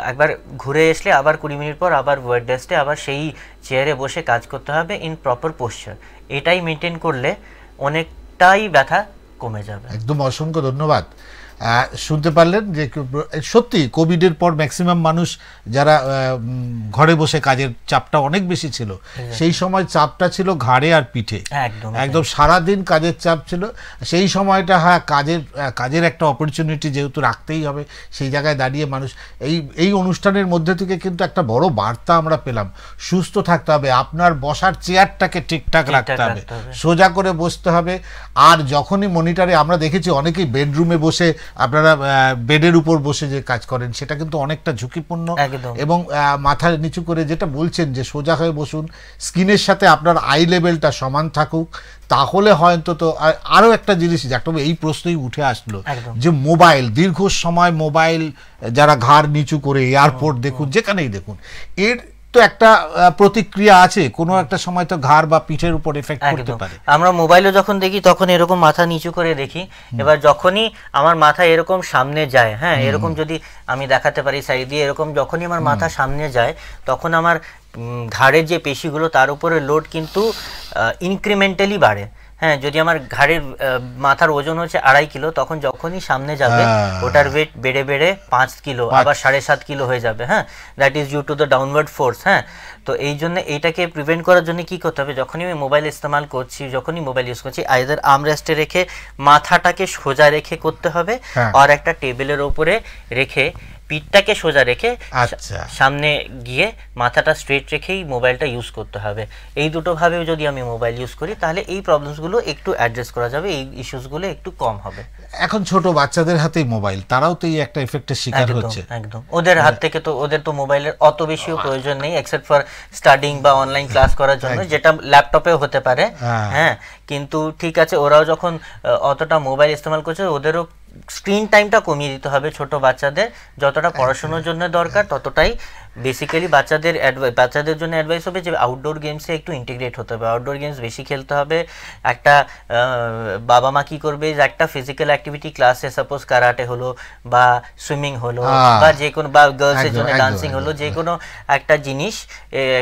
একবার ঘুরে আসলে আবার 20 মিনিট পর আবার ওয়ার্ক ডেস্কে আবার সেই চেয়ারে বসে কাজ করতে হবে ইন প্রপার পোশ্চার। এটাই মেনটেন করলে অনেকটাই ব্যথা কমে যাবে। একদম অসংখ্য ধন্যবাদ। শুনতে পারলেন যে সত্যি কোভিডের পর ম্যাক্সিমাম মানুষ যারা ঘরে বসে কাজের চাপটা অনেক বেশি ছিল, সেই সময় চাপটা ছিল ঘাড়ে আর পিঠে, একদম সারাদিন কাজের চাপ ছিল। সেই সময়টা হ্যাঁ কাজের একটা অপরচুনিটি যেহেতু রাখতেই হবে, সেই জায়গায় দাঁড়িয়ে মানুষ এই অনুষ্ঠানের মধ্যে থেকে কিন্তু একটা বড় বার্তা আমরা পেলাম, সুস্থ থাকতে হবে, আপনার বসার চেয়ারটাকে ঠিকঠাক রাখতে হবে, সোজা করে বসতে হবে। আর যখনই মনিটরে আমরা দেখেছি অনেকেই বেডরুমে বসে আপনারা বেডের উপর বসে যে কাজ করেন সেটা কিন্তু অনেকটা ঝুঁকিপূর্ণ, এবং মাথা নিচু করে যেটা বলছেন যে সোজা হয়ে বসুন, স্ক্রিনের সাথে আপনার আই লেভেলটা সমান থাকুক, তাহলে হয়তো। তো আরও একটা জিনিস ডাক্তারবাবু এই প্রশ্নই উঠে আসলো যে মোবাইল, দীর্ঘ সময় মোবাইল যারা ঘাড় নিচু করে এয়ারপোর্ট দেখুন, যেখানেই দেখুন, এর তো একটা প্রতিক্রিয়া আছে, কোনো একটা সময় তো ঘাড় বা পিঠের উপর এফেক্ট করতে পারে। আমরা মোবাইলে যখন দেখি তখন এরকম মাথা নিচু করে দেখি, এবার যখনই আমার মাথা এরকম সামনে যায়, হ্যাঁ এরকম যদি আমি দেখাতে পারি সাইড দিয়ে, এরকম যখনই আমার মাথা সামনে যায় তখন আমার ঘাড়ের যে পেশিগুলো তার উপরে লোড কিন্তু ইনক্রিমেন্টালি বাড়ে। হ্যাঁ যদি আমার ঘাড়ের মাথার ওজন হচ্ছে 2.5 কিলো, তখন যখনই সামনে যাবে ওটার ওয়েট বেড়ে বেড়ে 5 কিলো আবার 7.5 কিলো হয়ে যাবে। হ্যাঁ that is due to the downward force. হ্যাঁ তো এই জন্য এইটাকে প্রিভেন্ট করার জন্য কি করতে হবে, যখনই আমি মোবাইল ইস্তেমাল করছি, যখনই মোবাইল ইউজ করছি, আইদার আর্মরেস্টে রেখে মাথাটাকে সোজা রেখে করতে হবে, আর একটা টেবিলের উপরে রেখে পিঠটাকে সোজা রেখে সামনে গিয়ে মাথাটা স্ট্রেট রেখেই মোবাইলটা ইউজ করতে হবে। এই দুটো ভাবে যদি আমি মোবাইল ইউজ করি তাহলে এই প্রবলেমসগুলো একটু অ্যাড্রেস করা যাবে, এই ইস্যুসগুলো একটু কম হবে। এখন ছোট বাচ্চাদের হাতেই মোবাইল, তারাও তো এই একটা এফেক্টের শিকার হচ্ছে। একদম ওদের হাত থেকে তো ওদের তো মোবাইলের অত বেশিও প্রয়োজন নেই, এক্সেপ্ট ফর স্টাডিং বা অনলাইন ক্লাস করার জন্য, যেটা ল্যাপটপেও হতে পারে। হ্যাঁ কিন্তু ঠিক আছে, ওরাও যখন অতটা মোবাইল ইস্তেমাল করছে ওদেরও স্ক্রিন টাইমটা কমিয়ে দিতে হবে। ছোট বাচ্চাদের যতটা পড়াশোনার জন্য দরকার ততটাই বেসিক্যালি বাচ্চাদের জন্য অ্যাডভাইস হবে যে আউটডোর গেমসে একটু ইন্টিগ্রেট হতে হবে, আউটডোর গেমস বেশি খেলতে হবে। একটা বাবা মা কি করবে, যে একটা ফিজিক্যাল অ্যাক্টিভিটি ক্লাসে, সাপোজ কারাটে হলো বা সুইমিং হলো বা যে কোনো বা গার্লসের জন্য ডান্সিং হলো, যে কোনো একটা জিনিস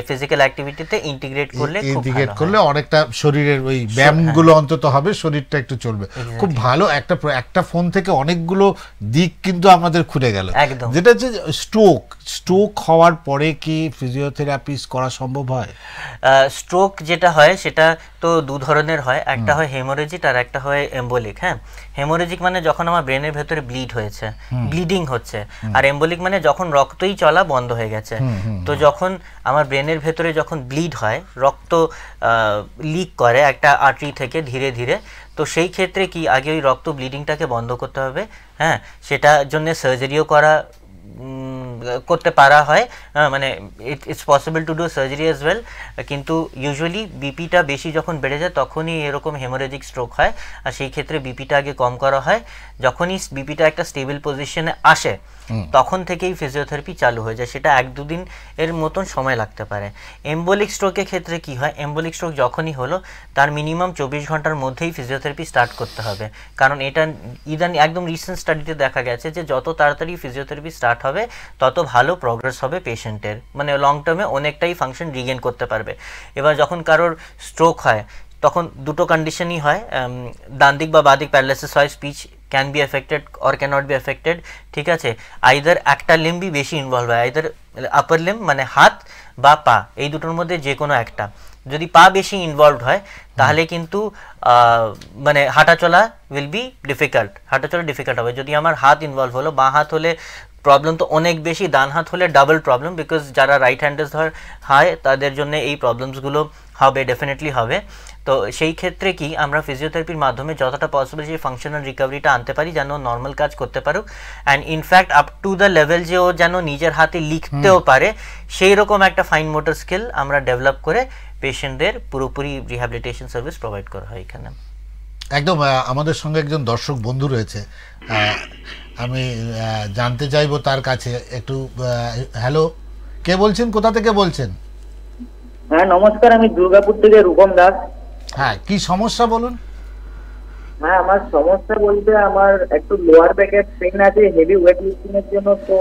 ফিজিক্যাল অ্যাক্টিভিটিতে ইন্টিগ্রেট করলে অনেকটা শরীরের ওই ব্যায়ামগুলো অন্তত হবে, শরীরটা একটু চলবে। খুব ভালো একটা ফোন থেকে অনেকগুলো দিক কিন্তু আমাদের খুলে গেল। যেটা হচ্ছে স্ট্রোক হওয়ার পরে কি ফিজিওথেরাপি করা সম্ভব হয়? স্ট্রোক যেটা হয় সেটা তো দু ধরনের হয়, একটা হয় হেমোরেজিক আর একটা হয় এম্বোলিক। হ্যাঁ হেমোরেজিক মানে যখন আমার ব্রেনের ভেতরে ব্লিডিং হচ্ছে, আর এম্বোলিক মানে যখন রক্তই চলা বন্ধ হয়ে গেছে। তো যখন আমার ব্রেনের ভেতরে যখন ব্লিড হয়, রক্ত লিক করে একটা আর্টারি থেকে ধীরে ধীরে, তো সেই ক্ষেত্রে কি আগে ওই রক্ত ব্লিডিংটাকে বন্ধ করতে হবে। হ্যাঁ সেটার জন্য সার্জারিও করতে পারা হয়, মানে it's possible to do surgery as well. কিন্তু ইউজুয়ালি বিপিটা বেশি যখন বেড়ে যায় তখনই এরকম হেমোরেজিক স্ট্রোক হয়, আর সেই ক্ষেত্রে বিপিটা আগে কম করা হয়। যখনই বিপিটা একটা স্টেবল পজিশনে আসে তখন থেকেই ফিজিওথেরাপি চালু হয়ে যায়, সেটা 1-2 দিন এর মতন সময় লাগতে পারে। এম্বোলিক স্ট্রোকের ক্ষেত্রে কি হয়, এম্বোলিক স্ট্রোক যখনই হলো তার মিনিমাম 24 ঘন্টার মধ্যেই ফিজিওথেরাপি স্টার্ট করতে হবে, কারণ এটা একদম রিসেন্ট স্টাডিতে দেখা গেছে যে যত তাড়াতাড়ি ফিজিওথেরাপি স্টার্ট হবে তত তত ভালো প্রোগ্রেস হবে পেশেন্টের, মানে লং টার্মে অনেকটাই ফাংশন রিগেন করতে পারবে। এবার যখন কারোর স্ট্রোক হয় তখন দুটো কন্ডিশনই হয়, ডান দিক বা বাঁ দিক প্যারালাইসিস হয়, speech can be affected or can not be affected, ঠিক আছে। আইদার একটা লিম্বই বেশি ইনভলভ হয়, আইদার আপার লিম্ব মানে হাত বা পা, এই দুটোর মধ্যে যে কোনো একটা। যদি পা বেশি ইনভলভড হয় তাহলে কিন্তু মানে হাঁটাচলা উইল বি ডিফিকাল্ট, হাঁটাচলা ডিফিকাল্ট হবে। যদি আমার হাত ইনভলভ হলো, বাঁ হাত হলে প্রবলেম তো অনেক বেশি, ডান হাত হলে ডাবল প্রবলেম, বিকজ যারা রাইট হ্যান্ডেস হয় তাদের জন্য এই প্রবলেমসগুলো হবে, ডেফিনেটলি হবে। তো সেই ক্ষেত্রে কি আমরা ফিজিওথেরাপির মাধ্যমে যতটা পসিবল সেই ফাংশনাল রিকভারিটা আনতে পারি, যেন নর্মাল কাজ করতে পারুক, and in fact up to the level যে ও যেন নিজের হাতে লিখতেও পারে, সেই রকম একটা ফাইন মোটর স্কিল আমরা ডেভেলপ করে পেশেন্টদের পুরোপুরি রিহ্যাবিলিটেশন সার্ভিস প্রোভাইড করা হয় এখানে। একদম। আমাদের সঙ্গে একজন দর্শক বন্ধু রয়েছে, আমি জানতে চাইবো তার কাছে একটু। হ্যালো, কে বলছেন, কোথা থেকে বলছেন? হ্যাঁ নমস্কার, আমি দুর্গাপুর থেকে রূপম দাস। হ্যাঁ, কি সমস্যা বলুন? হ্যাঁ, আমার সমস্যা বলতে আমার একটু লোয়ার ব্যাকের পেইন আছে হেভি ওয়েট লিফটিং এর জন্য। তো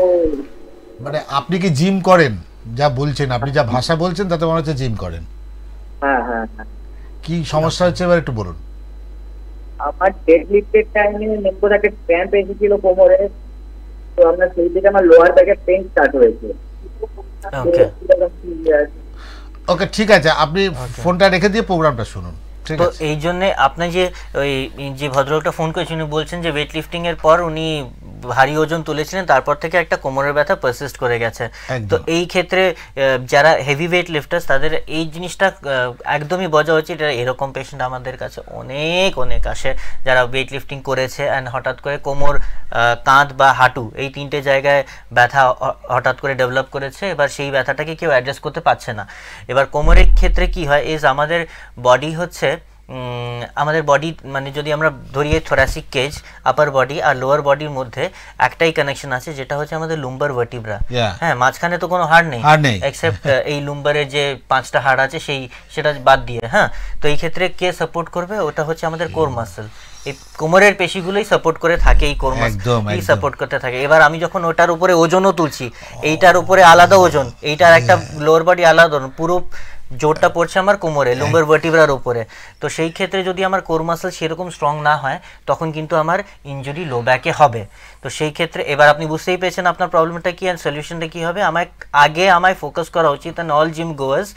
মানে আপনি কি জিম করেন? যা বলছেন, আপনি যা ভাষা বলছেন তাতে মনে হচ্ছে জিম করেন। হ্যাঁ হ্যাঁ হ্যাঁ। কি সমস্যা হচ্ছে এবার একটু বলুন। আমার ডেড লিফটের টাইমে নেমকো একটা ক্র্যাম্প এসেছিল কোমরে, তো আমরা সেই থেকে আমার লোয়ার ব্যাকের পেইন স্টার্ট হয়েছে। ওকে ওকে, ঠিক আছে, আপনি ফোনটা রেখে দিয়ে প্রোগ্রামটা শুনুন। তো এই জন্য আপনি যে ভদ্রলোকটা ফোন করেছেন উনি বলছেন যে ওয়েট লিফটিং এর পর উনি ভারী ওজন তুলেছিলেন, তারপর থেকে একটা কোমরের ব্যথা পারসিস্ট করে গেছে। তো এই ক্ষেত্রে যারা হেভি ওয়েট লিফটার্স তাদের এই জিনিসটা একদমই বোঝা উচিত। এরকম পেশেন্ট আমাদের কাছে অনেক অনেক আসে যারা ওয়েট লিফটিং করেছে অ্যান্ড হঠাৎ করে কোমর, কাঁধ বা হাঁটু এই তিনটে জায়গায় ব্যথা হঠাৎ করে ডেভেলপ করেছে। এবার সেই ব্যথাটাকে কেউ অ্যাড্রেস করতে পারছে না। এবার কোমরের ক্ষেত্রে কি হয়, আমাদের বডি হচ্ছে আমাদের বডি মানে যদি আমরা ধরি থোরাসিক কেজ, আপার বডি আর লোয়ার বডির মধ্যে একটাই কানেকশন আছে, যেটা হচ্ছে আমাদের লুম্বার ভার্টিব্রা। হ্যাঁ, মাঝখানে তো কোনো হাড় নেই এক্সেপ্ট এই লুম্বারের যে 5টা হাড় আছে সেটা বাদ দিয়ে। হ্যাঁ, তো এই ক্ষেত্রে কে সাপোর্ট করবে? ওটা হচ্ছে আমাদের কোর মাসল। এই কোমরের পেশিগুলোই সাপোর্ট করে থাকে, এই কোর মাসল সাপোর্ট করতে থাকে। এবার আমি যখন ওটার উপরে ওজনও তুলছি, এইটার উপরে আলাদা ওজন, এইটার একটা লোয়ার বডি আলাদা ওজন, পুরো জোরটা পড়ছে আমার কোমরে, লুম্বার ভার্টিব্রার উপরে। তো সেই ক্ষেত্রে যদি আমার কোর মাসল সেরকম স্ট্রং না হয় তখন কিন্তু আমার ইনজুরি লো ব্যাকে হবে। তো সেই ক্ষেত্রে এবার আপনি বুঝতেই পেরেছেন আপনার প্রবলেমটা কি অ্যান্ড সলিউশনটা কি হবে। আমায় ফোকাস করা উচিত, and all gym goers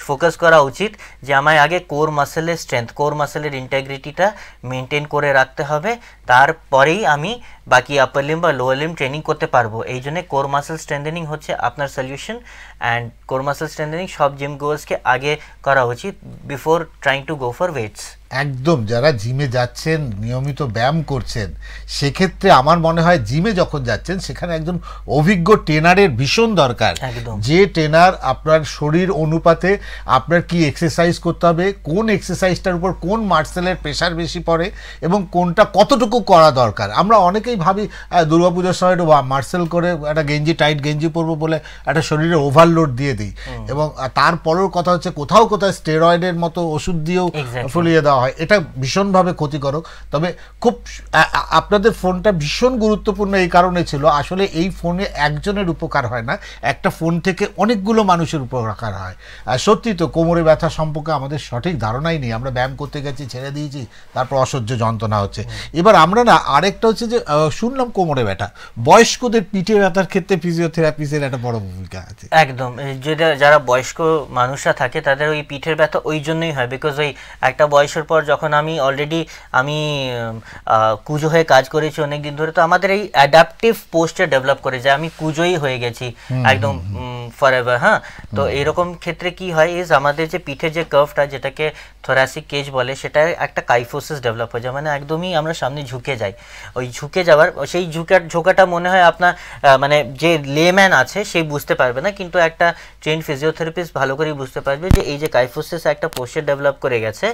focus করা উচিত যে আমায় আগে কোর মাসেলের স্ট্রেংথ, কোর মাসেলের ইন্টিগ্রিটিটা মেনটেন করে রাখতে হবে, তারপরেই আমি বাকি আপার লিম্ব বা লোয়ার লিম্ব ট্রেনিং করতে পারবো। এই জন্য কোর মাসেল স্ট্রেংথেনিং হচ্ছে আপনার solution, and core muscle strengthening সব জিম গোয়ার্সকে আগে করা উচিত before trying to go for weights. একদম, যারা জিমে যাচ্ছেন, নিয়মিত ব্যায়াম করছেন, সেক্ষেত্রে আমার মনে হয় জিমে যখন যাচ্ছেন সেখানে একজন অভিজ্ঞ ট্রেনারের ভীষণ দরকার, যে ট্রেনার আপনার শরীর অনুপাতে আপনার কি এক্সারসাইজ করতে হবে, কোন এক্সারসাইজটার উপর কোন মাসেলের প্রেশার বেশি পড়ে এবং কোনটা কতটুকু করা দরকার। আমরা অনেকেই ভাবি দুর্গাপুজোর সময় একটু মার্সেল করে একটা টাইট গেঞ্জি পরবো বলে একটা শরীরে ওভারলোড দিয়ে দিই, এবং তারপরের কথা হচ্ছে কোথাও কোথাও স্টেরয়েডের মতো ওষুধ দিয়েও ফুলিয়ে দেওয়া হয়। এটা ভীষণভাবে ক্ষতিকারক। তবে খুব আপনাদের ফোনটা ভীষণ গুরুত্বপূর্ণ এই কারণে ছিল, আসলে এই ফোনে একজনের উপকার হয় না, একটা ফোন থেকে অনেকগুলো মানুষের উপকার হয়। সত্যি তো, কোমরে ব্যথা সম্পর্কে আমাদের সঠিক ধারণাই নেই, আমরা ব্যায়াম করতে গেছি, ছেড়ে দিয়েছি, তারপর অসহ্য যন্ত্রণা হচ্ছে। এবার আমরা না আরেকটা হচ্ছে যে শুনলাম কোমরে ব্যথা, বয়স্কদের পিঠে ব্যথার ক্ষেত্রে ফিজিওথেরাপিস্টের একটা বড় ভূমিকা আছে। একদম, যারা বয়স্ক মানুষরা থাকে তাদের ওই পিঠের ব্যথা ওই জন্যই হয়, বিকজ ওই একটা বয়সের পর যখন আমি কুজো হয়ে কাজ করেছি অনেকদিন ধরে, তো আমাদের এই অ্যাডাপটিভ পোস্টার ডেভেলপ করে যায়, আমি কুজোই হয়ে গেছি একদম ফরএভার। হ্যাঁ, তো এরকম ক্ষেত্রে কি হয় আমাদের যে পিঠের যে কার্ভটা, যেটাকে থোরাসিক কেজ বলে, সেটা একটা কাইফোসিস ডেভেলপ হয়ে যায়, মানে একদমই আমরা সামনে ঝুঁকে যাই। ওই ঝুঁকে যাওয়ার সেই ঝোঁকাটা মনে হয় আপনার মানে যে লেম্যান আছে সেই বুঝতে পারবে না, কিন্তু একটা ট্রেন্ড ফিজিওথেরাপিস্ট ভালো করেই বুঝতে পারবে যে এই যে কাইফোসিস একটা পোস্টার ডেভেলপ করে গেছে,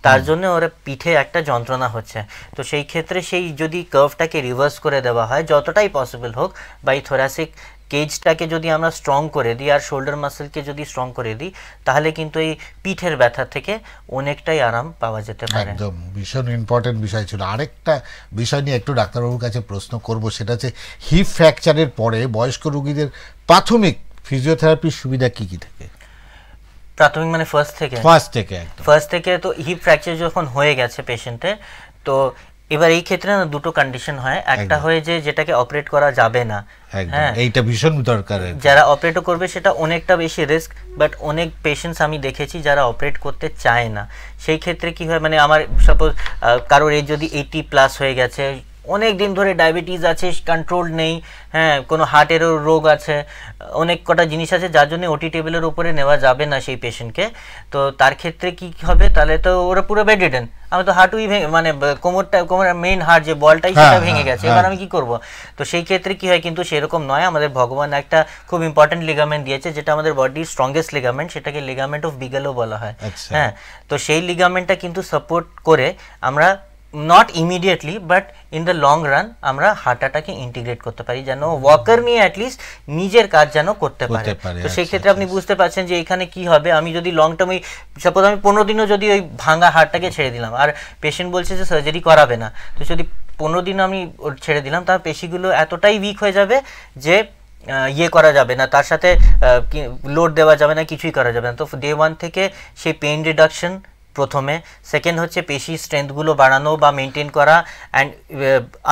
তার জন্য ওরা পিঠে একটা যন্ত্রণা হচ্ছে। তো সেই ক্ষেত্রে সেই যদি কার্ভটাকে রিভার্স করে দেওয়া হয় যতটাই পসিবল হোক, বা এই থোরাসিক কেজটাকে যদি আমরা স্ট্রং করে দিই আর শোল্ডার মাসেলকে যদি স্ট্রং করে দিই তাহলে কিন্তু এই পিঠের ব্যথা থেকে অনেকটাই আরাম পাওয়া যেতে পারে। একদম ভীষণ ইম্পর্টেন্ট বিষয় ছিল। আরেকটা বিষয় নিয়ে একটু ডাক্তারবাবুর কাছে প্রশ্ন করব, সেটা হচ্ছে হিপ ফ্র্যাকচারের পরে বয়স্ক রোগীদের প্রাথমিক ফিজিওথেরাপির সুবিধা কি কি থাকে? প্রাথমিক মানে ফার্স্ট থেকে তো হিপ ফ্র্যাকচার যখন হয়ে গেছে পেশেন্টের, তো এবার এই ক্ষেত্রে না দুটো কন্ডিশন হয়। একটা হয় যে যেটাকে অপারেট করা যাবে না, হ্যাঁ এইটা ভীষণ দরকার। যারা অপারেটও করবে সেটা অনেকটা বেশি রিস্ক, বাট অনেক পেশেন্টস আমি দেখেছি যারা অপারেট করতে চায় না। সেই ক্ষেত্রে কি হয়, মানে আমার সাপোজ কারোর এজ যদি 80+ হয়ে গেছে, অনেক দিন ধরে ডায়াবেটিস আছে, কন্ট্রোল নেই, হ্যাঁ কোনো হার্টেরও রোগ আছে, অনেক কটা জিনিস আছে যার জন্য ওটি টেবিলের উপরে নেওয়া যাবে না সেই পেশেন্টকে। তো তার ক্ষেত্রে কি হবে, তাহলে তো ওরা পুরো বেড রিডেন। আমি তো হাঁটুই মানে কোমরের মেইন হাড় যে বলটাই সেটা ভেঙে গেছে, এবার আমি কি করব? তো সেই ক্ষেত্রে কি হয়, কিন্তু সেরকম নয়। আমাদের ভগবান একটা খুব ইম্পর্টেন্ট লিগামেন্ট দিয়েছে যেটা আমাদের বডির স্ট্রংগেস্ট লিগামেন্ট, সেটাকে লিগামেন্ট অফ বিগেলও বলা হয়। হ্যাঁ, তো সেই লিগামেন্টটা কিন্তু সাপোর্ট করে আমরা not immediately but in the long run আমরা হাঁটাটাকে ইন্টিগ্রেট করতে পারি, যেন ওয়াকার নিয়ে অ্যাটলিস্ট নিজের কাজ যেন করতে পারে। তো সেই ক্ষেত্রে আপনি বুঝতে পারছেন যে এখানে কি হবে। আমি যদি লং টার্মে সাপোজ আমি 15 দিনও যদি ওই ভাঙা হাড়টাকে ছেড়ে দিলাম, আর পেশেন্ট বলছে যে সার্জারি করাবে না, তো যদি 15 দিন আমি ছেড়ে দিলাম, তার পেশিগুলো এতটাই উইক হয়ে যাবে যে ইয়ে করা যাবে না, তার সাথে লোড দেওয়া যাবে না, কিছুই করা যাবে না। তো ডে 1 থেকে সেই পেইন রিডাকশন প্রথমে, সেকেন্ড হচ্ছে পেশি স্ট্রেংথগুলো বাড়ানো বা মেনটেন করা, অ্যান্ড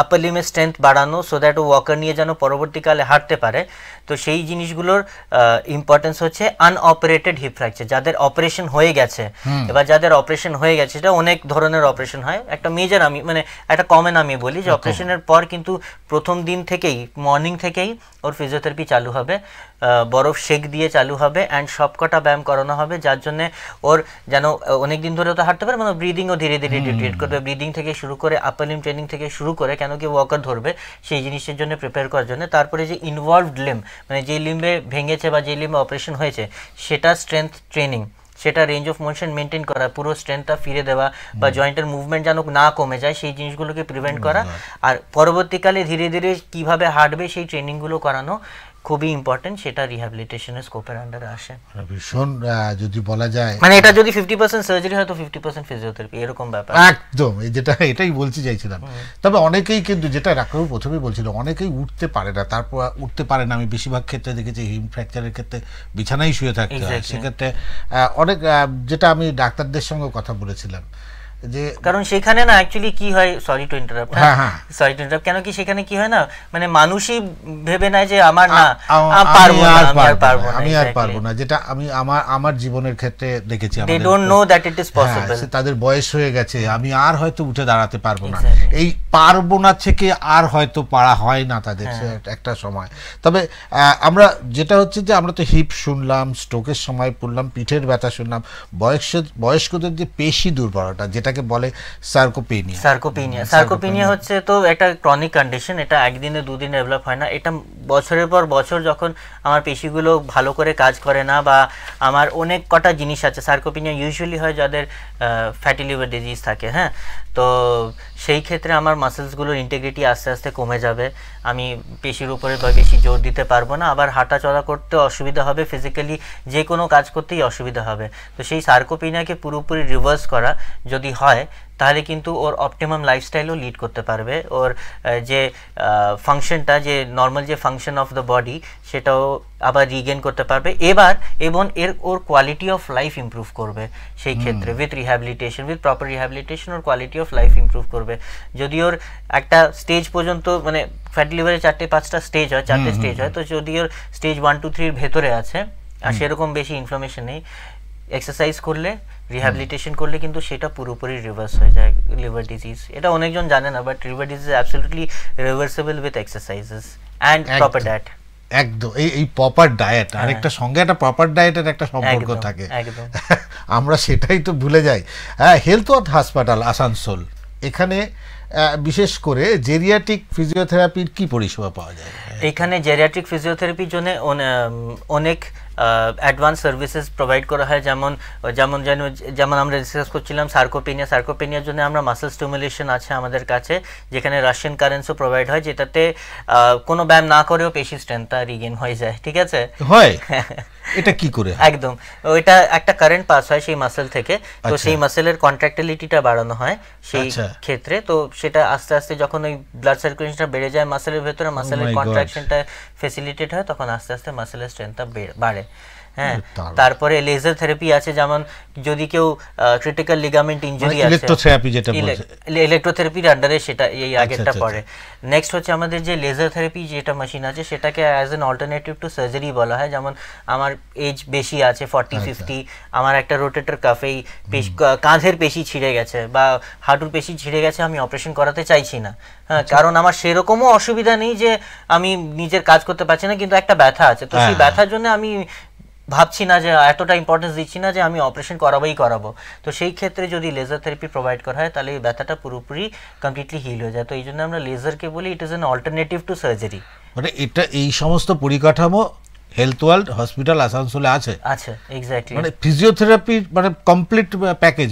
আপার লিমের স্ট্রেংথ বাড়ানো, সো দ্যাট ও ওয়াকার নিয়ে যেন পরবর্তীকালে হাঁটতে পারে। তো সেই জিনিসগুলোর ইম্পর্টেন্স হচ্ছে আনঅপারেটেড হিপ ফ্র্যাকচার, যাদের অপারেশন হয়ে গেছে। এবার যাদের অপারেশন হয়ে গেছে, এটা অনেক ধরনের অপারেশন হয়, একটা মেজর আমি মানে একটা কমন আমি বলি যে অপারেশনের পর কিন্তু প্রথম দিন থেকেই মর্নিং থেকেই ওর ফিজিওথেরাপি চালু হবে, বরফ শেক দিয়ে চালু হবে, অ্যান্ড সবকটা ব্যায়াম করানো হবে, যার জন্য ওর যেন অনেক দিন ধরে তো হাঁটতে পারে, মানে ব্রিদিংও ধীরে ধীরে ডিটেক্ট করবে, ব্রিদিং থেকে শুরু করে আপার লিম ট্রেনিং থেকে শুরু করে কেন কি ওয়াকার ধরবে সেই জিনিসের জন্য প্রিপেয়ার করার জন্য। তারপরে যে ইনভলভড লিম, মানে যে লিম্বে ভেঙেছে বা যে লিম্বে অপারেশন হয়েছে, সেটা স্ট্রেংথ ট্রেনিং, সেটা রেঞ্জ অফ মোশন মেনটেন করা, পুরো স্ট্রেংথটা ফিরে দেওয়া বা জয়েন্টের মুভমেন্ট যেন না কমে যায় সেই জিনিসগুলোকে প্রিভেন্ট করা, আর পরবর্তীকালে ধীরে ধীরে কিভাবে হাঁটবে সেই ট্রেনিংগুলো করানো খুবই ইম্পর্টেন্ট। সেটা রিহ্যাবিলিটেশনের স্কোপের আন্ডারে আসে। ভীষণ যদি বলা যায়, মানে এটা যদি 50% সার্জারি হয় তো 50% ফিজিওথেরাপি, এরকম ব্যাপার একদম। এটাই বলতে চাইছিলাম। তবে অনেকেই কিন্তু, যেটা ডাক্তারবাবু প্রথমেই বলছিল, অনেকেই উঠতে পারে না, তারপর উঠতে পারে না। আমি বেশিরভাগ ক্ষেত্রে দেখেছি হিপ ফ্র্যাকচারের ক্ষেত্রে বিছানায় শুয়ে থাকতে হয়। সেক্ষেত্রে অনেক, যেটা আমি ডাক্তারদের সঙ্গে কথা বলেছিলাম, যে কারণ সেখানে না অ্যাকচুয়ালি কি হয়, সরি টু ইন্টারাপ্ট, কেন কি সেখানে কি হয় না, মানে মানুষই ভেবে নেয় যে আমার না আমি আর পারবো না, যেটা আমি আমার জীবনের ক্ষেত্রে দেখেছি। they don't know that it is possible, তাদের বয়স হয়ে গেছে, আমি আর হয়তো উঠে দাঁড়াতে পারবো না, এই পারবো না থেকে আর হয়তো পারা হয় না তাদের একটা সময়। তবে আমরা যেটা হচ্ছে যে আমরা তো হিপ শুনলাম, স্ট্রোকের সময় পড়লাম, পিঠের ব্যথা শুনলাম, বয়স্কদের যে পেশি দুর্বলতা যেটাকে বলে সার্কোপিনিয়া হচ্ছে তো একটা ক্রনিক কন্ডিশন, এটা একদিনে দুদিনে ডেভেলপ হয় না, এটা বছরের পর বছর যখন আমার পেশিগুলো ভালো করে কাজ করে না বা আমার অনেক কটা জিনিস আছে। সার্কোপিনিয়া ইউজুয়ালি হয় যাদের ফ্যাটি লিভার ডিজিজ থাকে, হ্যাঁ, তো সেই ক্ষেত্রে আমার মাসেলসগুলোর ইন্টিগ্রিটি আস্তে আস্তে কমে যাবে, আমি পেশির উপরে বেশি জোর দিতে পারবো না, আবার হাঁটা চলা করতে অসুবিধা হবে, ফিজিক্যালি যে কোনো কাজ করতেই অসুবিধা হবে। তো সেই সার্কোপিনিয়াকে পুরোপুরি রিভার্স করা যদি হয় তাহলে কিন্তু ওর অপটিমাম লাইফস্টাইলও লিড করতে পারবে, ওর যে ফাংশনটা, যে নর্মাল যে ফাংশন অফ দ্য বডি সেটাও আবার রিগেন করতে পারবে এবং ওর কোয়ালিটি অফ লাইফ ইমপ্রুভ করবে। সেই ক্ষেত্রে with proper rehabilitation or quality of life improve করবে। যদি ওর একটা স্টেজ পর্যন্ত, মানে ফ্যাটি লিভারে 4-5টা স্টেজ হয়, 4টে স্টেজ হয়, তো যদি ওর স্টেজ 1, 2, 3 ভেতরে আছে আর সেরকম বেশি ইনফ্লামেশন নেই, এক্সারসাইজ করলে, রিহ্যাবিলিটেশন করলে কিন্তু সেটা পুরোপুরি রিভার্স হয়ে যায় লিভার ডিজিজ। এটা অনেকজন জানে না, but liver disease absolutely reversible with exercises and proper diet. একদম, এই প্রপার ডায়েট, আরেকটা সঙ্গে একটা প্রপার ডায়েটের একটা সম্পর্ক থাকে, আমরা সেটাই তো ভুলে যাই। হ্যাঁ, হেলথ ওয়ার্থ হাসপাতাল আসানসোল, এখানে বিশেষ করে জেরিয়াট্রিক ফিজিওথেরাপির কি পরিষেবা পাওয়া যায়? এখানে জেরিয়াট্রিক ফিজিওথেরাপির জন্য অনেক অ্যাডভান্স সার্ভিসেস প্রোভাইড করা হয়, যেমন যেমন যেমন আমরা ডিসকাস করছিলাম সার্কোপেনিয়ার জন্য আমরা মাসেল স্টিমুলেশন আছে আমাদের কাছে, যেখানে রাশিয়ান কারেন্টসও প্রোভাইড হয়, যেটাতে কোনো ব্যায়াম না করেও পেশি স্ট্রেংথটা রিগেইন হয়ে যায়। ঠিক আছে, হয় এটা কি করে? একদম, ওইটা একটা কারেন্ট পাস হয় সেই মাসেল থেকে, তো সেই মাসেলের কন্ট্রাক্টিলিটিটা বাড়ানো হয় সেই ক্ষেত্রে। তো সেটা আস্তে আস্তে যখন ওই ব্লাড সার্কুলেশনটা বেড়ে যায় মাসেলের ভেতরে, মাসেলের কন্ট্রাকশনটা ফ্যাসিলিটেট হয়, তখন আস্তে আস্তে মাসেলের স্ট্রেংথটা বাড়ে। হ্যাঁ, তারপরে লেজার থেরাপি আছে, যেমন যদি কেউ ক্রিটিক্যাল লিগামেন্ট ইনজুরি আছে, ইলেকট্রোথেরাপি যেটা বলছে, ইলেকট্রোথেরাপির আন্ডারে সেটা এই আগেরটা পড়ে। নেক্সট হচ্ছে আমাদের যে লেজার থেরাপি যেটা মেশিন আছে, সেটাকে as an alternative to surgery বলা হয়। যেমন আমার এজ বেশি আছে 40-50, আমার একটা রোটেটর কাফ, এই কাঁধের পেশি ছিঁড়ে গেছে বা হাঁটুর পেশি ছিঁড়ে গেছে, আমি অপারেশন করাতে চাইছি না। হ্যাঁ, কারণ আমার সেরকমও অসুবিধা নেই যে আমি নিজের কাজ করতে পারছি না, কিন্তু একটা ব্যথা আছে, তো সেই ব্যথার জন্য আমি ভাবছি না যে এতটা ইম্পর্টেন্স দিচ্ছি না যে আমি অপারেশন করাবো। তো সেই ক্ষেত্রে যদি লেজার থেরাপি প্রোভাইড করা হয়, তাহলে এই ব্যথাটা পুরোপুরি কমপ্লিটলি হিল হয়ে যায়। তো এই জন্য আমরা লেজারকে বলি it is an alternative to surgery. মানে এটা এই সমস্ত পরিকাঠামো হেলথ ওয়ার্ল্ড হসপিটাল আসানসোলে আছে। আচ্ছা, এক্স্যাক্টলি, মানে ফিজিওথেরাপি মানে কমপ্লিট প্যাকেজ,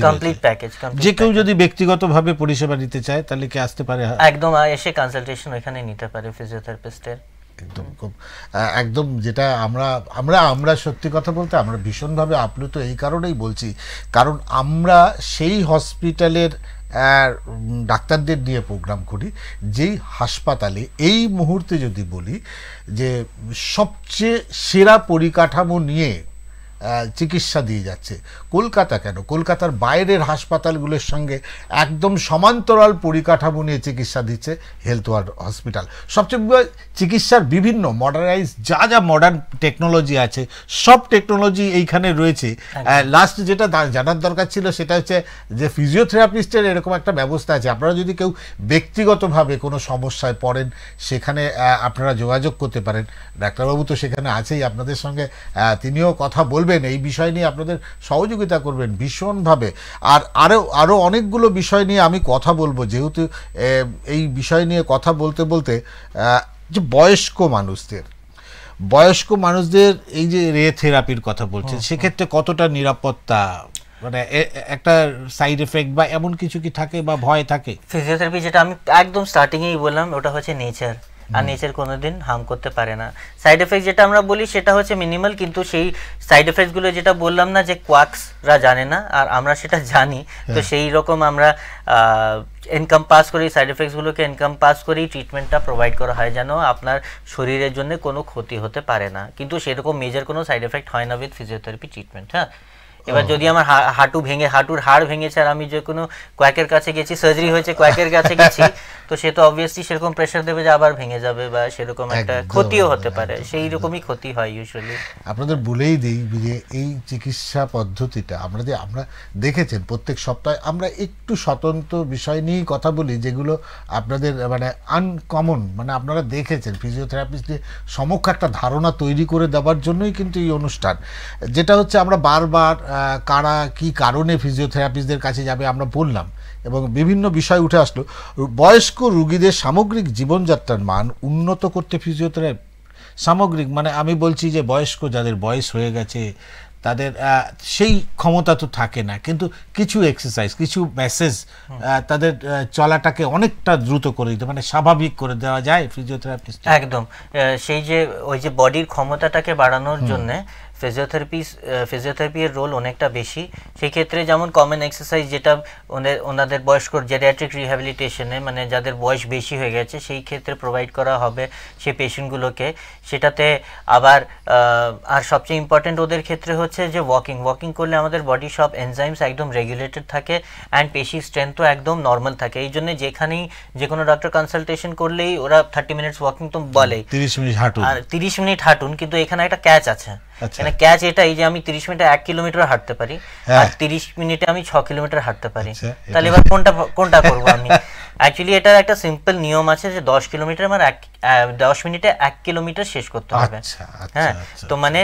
যে কেউ যদি ব্যক্তিগতভাবে পরিষেবা নিতে চায় তাহলে কি আসতে পারে? একদম, এসে কনসালটেশন ওখানে নিতে পারে ফিজিওথেরাপিস্টের। একদম যেটা আমরা সত্যি কথা বলতে আমরা ভীষণভাবে আপ্লুত এই কারণেই বলছি, কারণ আমরা সেই হসপিটালের ডাক্তারদের নিয়ে প্রোগ্রাম করি যেই হাসপাতালে এই মুহূর্তে যদি বলি যে সবচেয়ে সেরা পরিকাঠামো নিয়ে চিকিৎসা দিয়ে যাচ্ছে। কলকাতা কেন, কলকাতার বাইরের হাসপাতালগুলোর সঙ্গে একদম সমান্তরাল পরিকাঠামো নিয়ে চিকিৎসা দিচ্ছে হেলথ ওয়ার্ল্ড হসপিটাল। সবচেয়ে চিকিৎসার বিভিন্ন মডার্নাইজ যা মডার্ন টেকনোলজি আছে, সব টেকনোলজি এইখানে রয়েছে। লাস্ট যেটা জানার দরকার ছিল সেটা হচ্ছে যে ফিজিওথেরাপিস্টের এরকম একটা ব্যবস্থা আছে। আপনারা যদি কেউ ব্যক্তিগতভাবে কোনো সমস্যায় পড়েন, সেখানে আপনারা যোগাযোগ করতে পারেন। ডাক্তারবাবু তো সেখানে আছেই আপনাদের সঙ্গে, তিনিও কথা বলবেন এই বিষয় নিয়ে, আপনাদের সহযোগিতা করবেন ভীষণভাবে। আর আরও অনেকগুলো বিষয় নিয়ে আমি কথা বলবো, যেহেতু এই বিষয় নিয়ে কথা বলতে বলতে যে বয়স্ক মানুষদের এই যে রে থেরাপির কথা বলছেন, সেক্ষেত্রে কতটা নিরাপত্তা, মানে একটা সাইড এফেক্ট বা এমন কিছু কি থাকে বা ভয় থাকে? ফিজিওথেরাপি যেটা আমি একদম স্টার্টিংয়েই বললাম, ওটা হচ্ছে নেচার, আর নেচার কোনোদিন হার্ম করতে পারে না। সাইড এফেক্ট যেটা আমরা বলি সেটা হচ্ছে মিনিমাল, কিন্তু সেই সাইড এফেক্টগুলো যেটা বললাম না যে কোয়াক্সরা জানে না, আর আমরা সেটা জানি, তো সেই রকম আমরা এনকামপাস করি, সাইড এফেক্টসগুলোকে এনকামপাস করি, ট্রিটমেন্টটা প্রোভাইড করা হয় যেন আপনার শরীরের জন্য কোনো ক্ষতি হতে পারে না, কিন্তু সেরকম মেজর কোনো সাইড এফেক্ট হয় না উইথ ফিজিওথেরাপি ট্রিটমেন্ট। হ্যাঁ, এবার যদি আমার হাঁটুর হাড় ভেঙেছে আর আমি যে কোনো কোয়াকের কাছে গেছি, সার্জারি হয়েছে কোয়াকের কাছে গেছি, তো সে তো অবভিয়াসলি সেরকম প্রেশার দেবে যে আবার ভেঙে যাবে বা সেরকম একটা ক্ষতিও হতে পারে, সেই রকমই ক্ষতি হয় ইউজুয়ালি। আপনাদের বলেই দিই যে এই চিকিৎসা পদ্ধতিটা আমরা দেখেছেন প্রত্যেক সপ্তাহে আমরা একটু স্বতন্ত্র বিষয় নিয়েই কথা বলি, যেগুলো আপনাদের মানে আনকমন, মানে আপনারা দেখেছেন ফিজিওথেরাপিস্টদের সমক্ষ একটা ধারণা তৈরি করে দেওয়ার জন্যই কিন্তু এই অনুষ্ঠান। যেটা হচ্ছে আমরা বারবার কারা কি কারণে ফিজিওথেরাপিস্টদের কাছে যাবে আমরা বললাম, এবং বিভিন্ন বিষয় উঠে আসলো। বয়স্ক রোগীদের সামগ্রিক জীবনযাত্রার মান উন্নত করতে ফিজিওথেরাপি সামগ্রিক, মানে আমি বলছি যে বয়স্ক যাদের বয়স হয়ে গেছে তাদের সেই ক্ষমতা তো থাকে না, কিন্তু কিছু এক্সারসাইজ, কিছু মেসেজ তাদের চলাটাকে অনেকটা দ্রুত করে দিতে, মানে স্বাভাবিক করে দেওয়া যায় ফিজিওথেরাপিস্ট। একদম, সেই যে ওই যে বডির ক্ষমতাটাকে বাড়ানোর জন্য ফিজিওথেরাপির রোল অনেকটা বেশি। সেই ক্ষেত্রে যেমন কমন এক্সারসাইজ যেটা ওনাদের বয়স্ক জেরিয়াট্রিক রিহ্যাবিলিটেশনে, মানে যাদের বয়স বেশি হয়ে গেছে, সেই ক্ষেত্রে প্রোভাইড করা হবে সেই পেশেন্টগুলোকে। সেটাতে আবার আর সবচেয়ে ইম্পর্টেন্ট ওদের ক্ষেত্রে হচ্ছে যে ওয়াকিং করলে আমাদের বডি সব এনজাইমস একদম রেগুলেটেড থাকে অ্যান্ড পেশি স্ট্রেংথও একদম নর্মাল থাকে। এই জন্য যেখানেই যে কোনো ডক্টর কনসালটেশন করলেই ওরা 30 মিনিটস ওয়াকিং তো বলে, 30 মিনিট হাঁটুন, আর 30 মিনিট হাঁটুন, কিন্তু এখানে একটা ক্যাচ আছে। মানে ক্যাচ এটাই যে আমি 30 মিনিটে 1 কিলোমিটার হাঁটতে পারি, আর 30 মিনিটে আমি 6 কিলোমিটার হাঁটতে পারি, তাহলে এবার কোনটা করবো আমি? অ্যাকচুয়ালি এটার একটা সিম্পল নিয়ম আছে যে 10 কিলোমিটার আমার 10 মিনিটে 1 কিলোমিটার শেষ করতে হবে। হ্যাঁ, তো মানে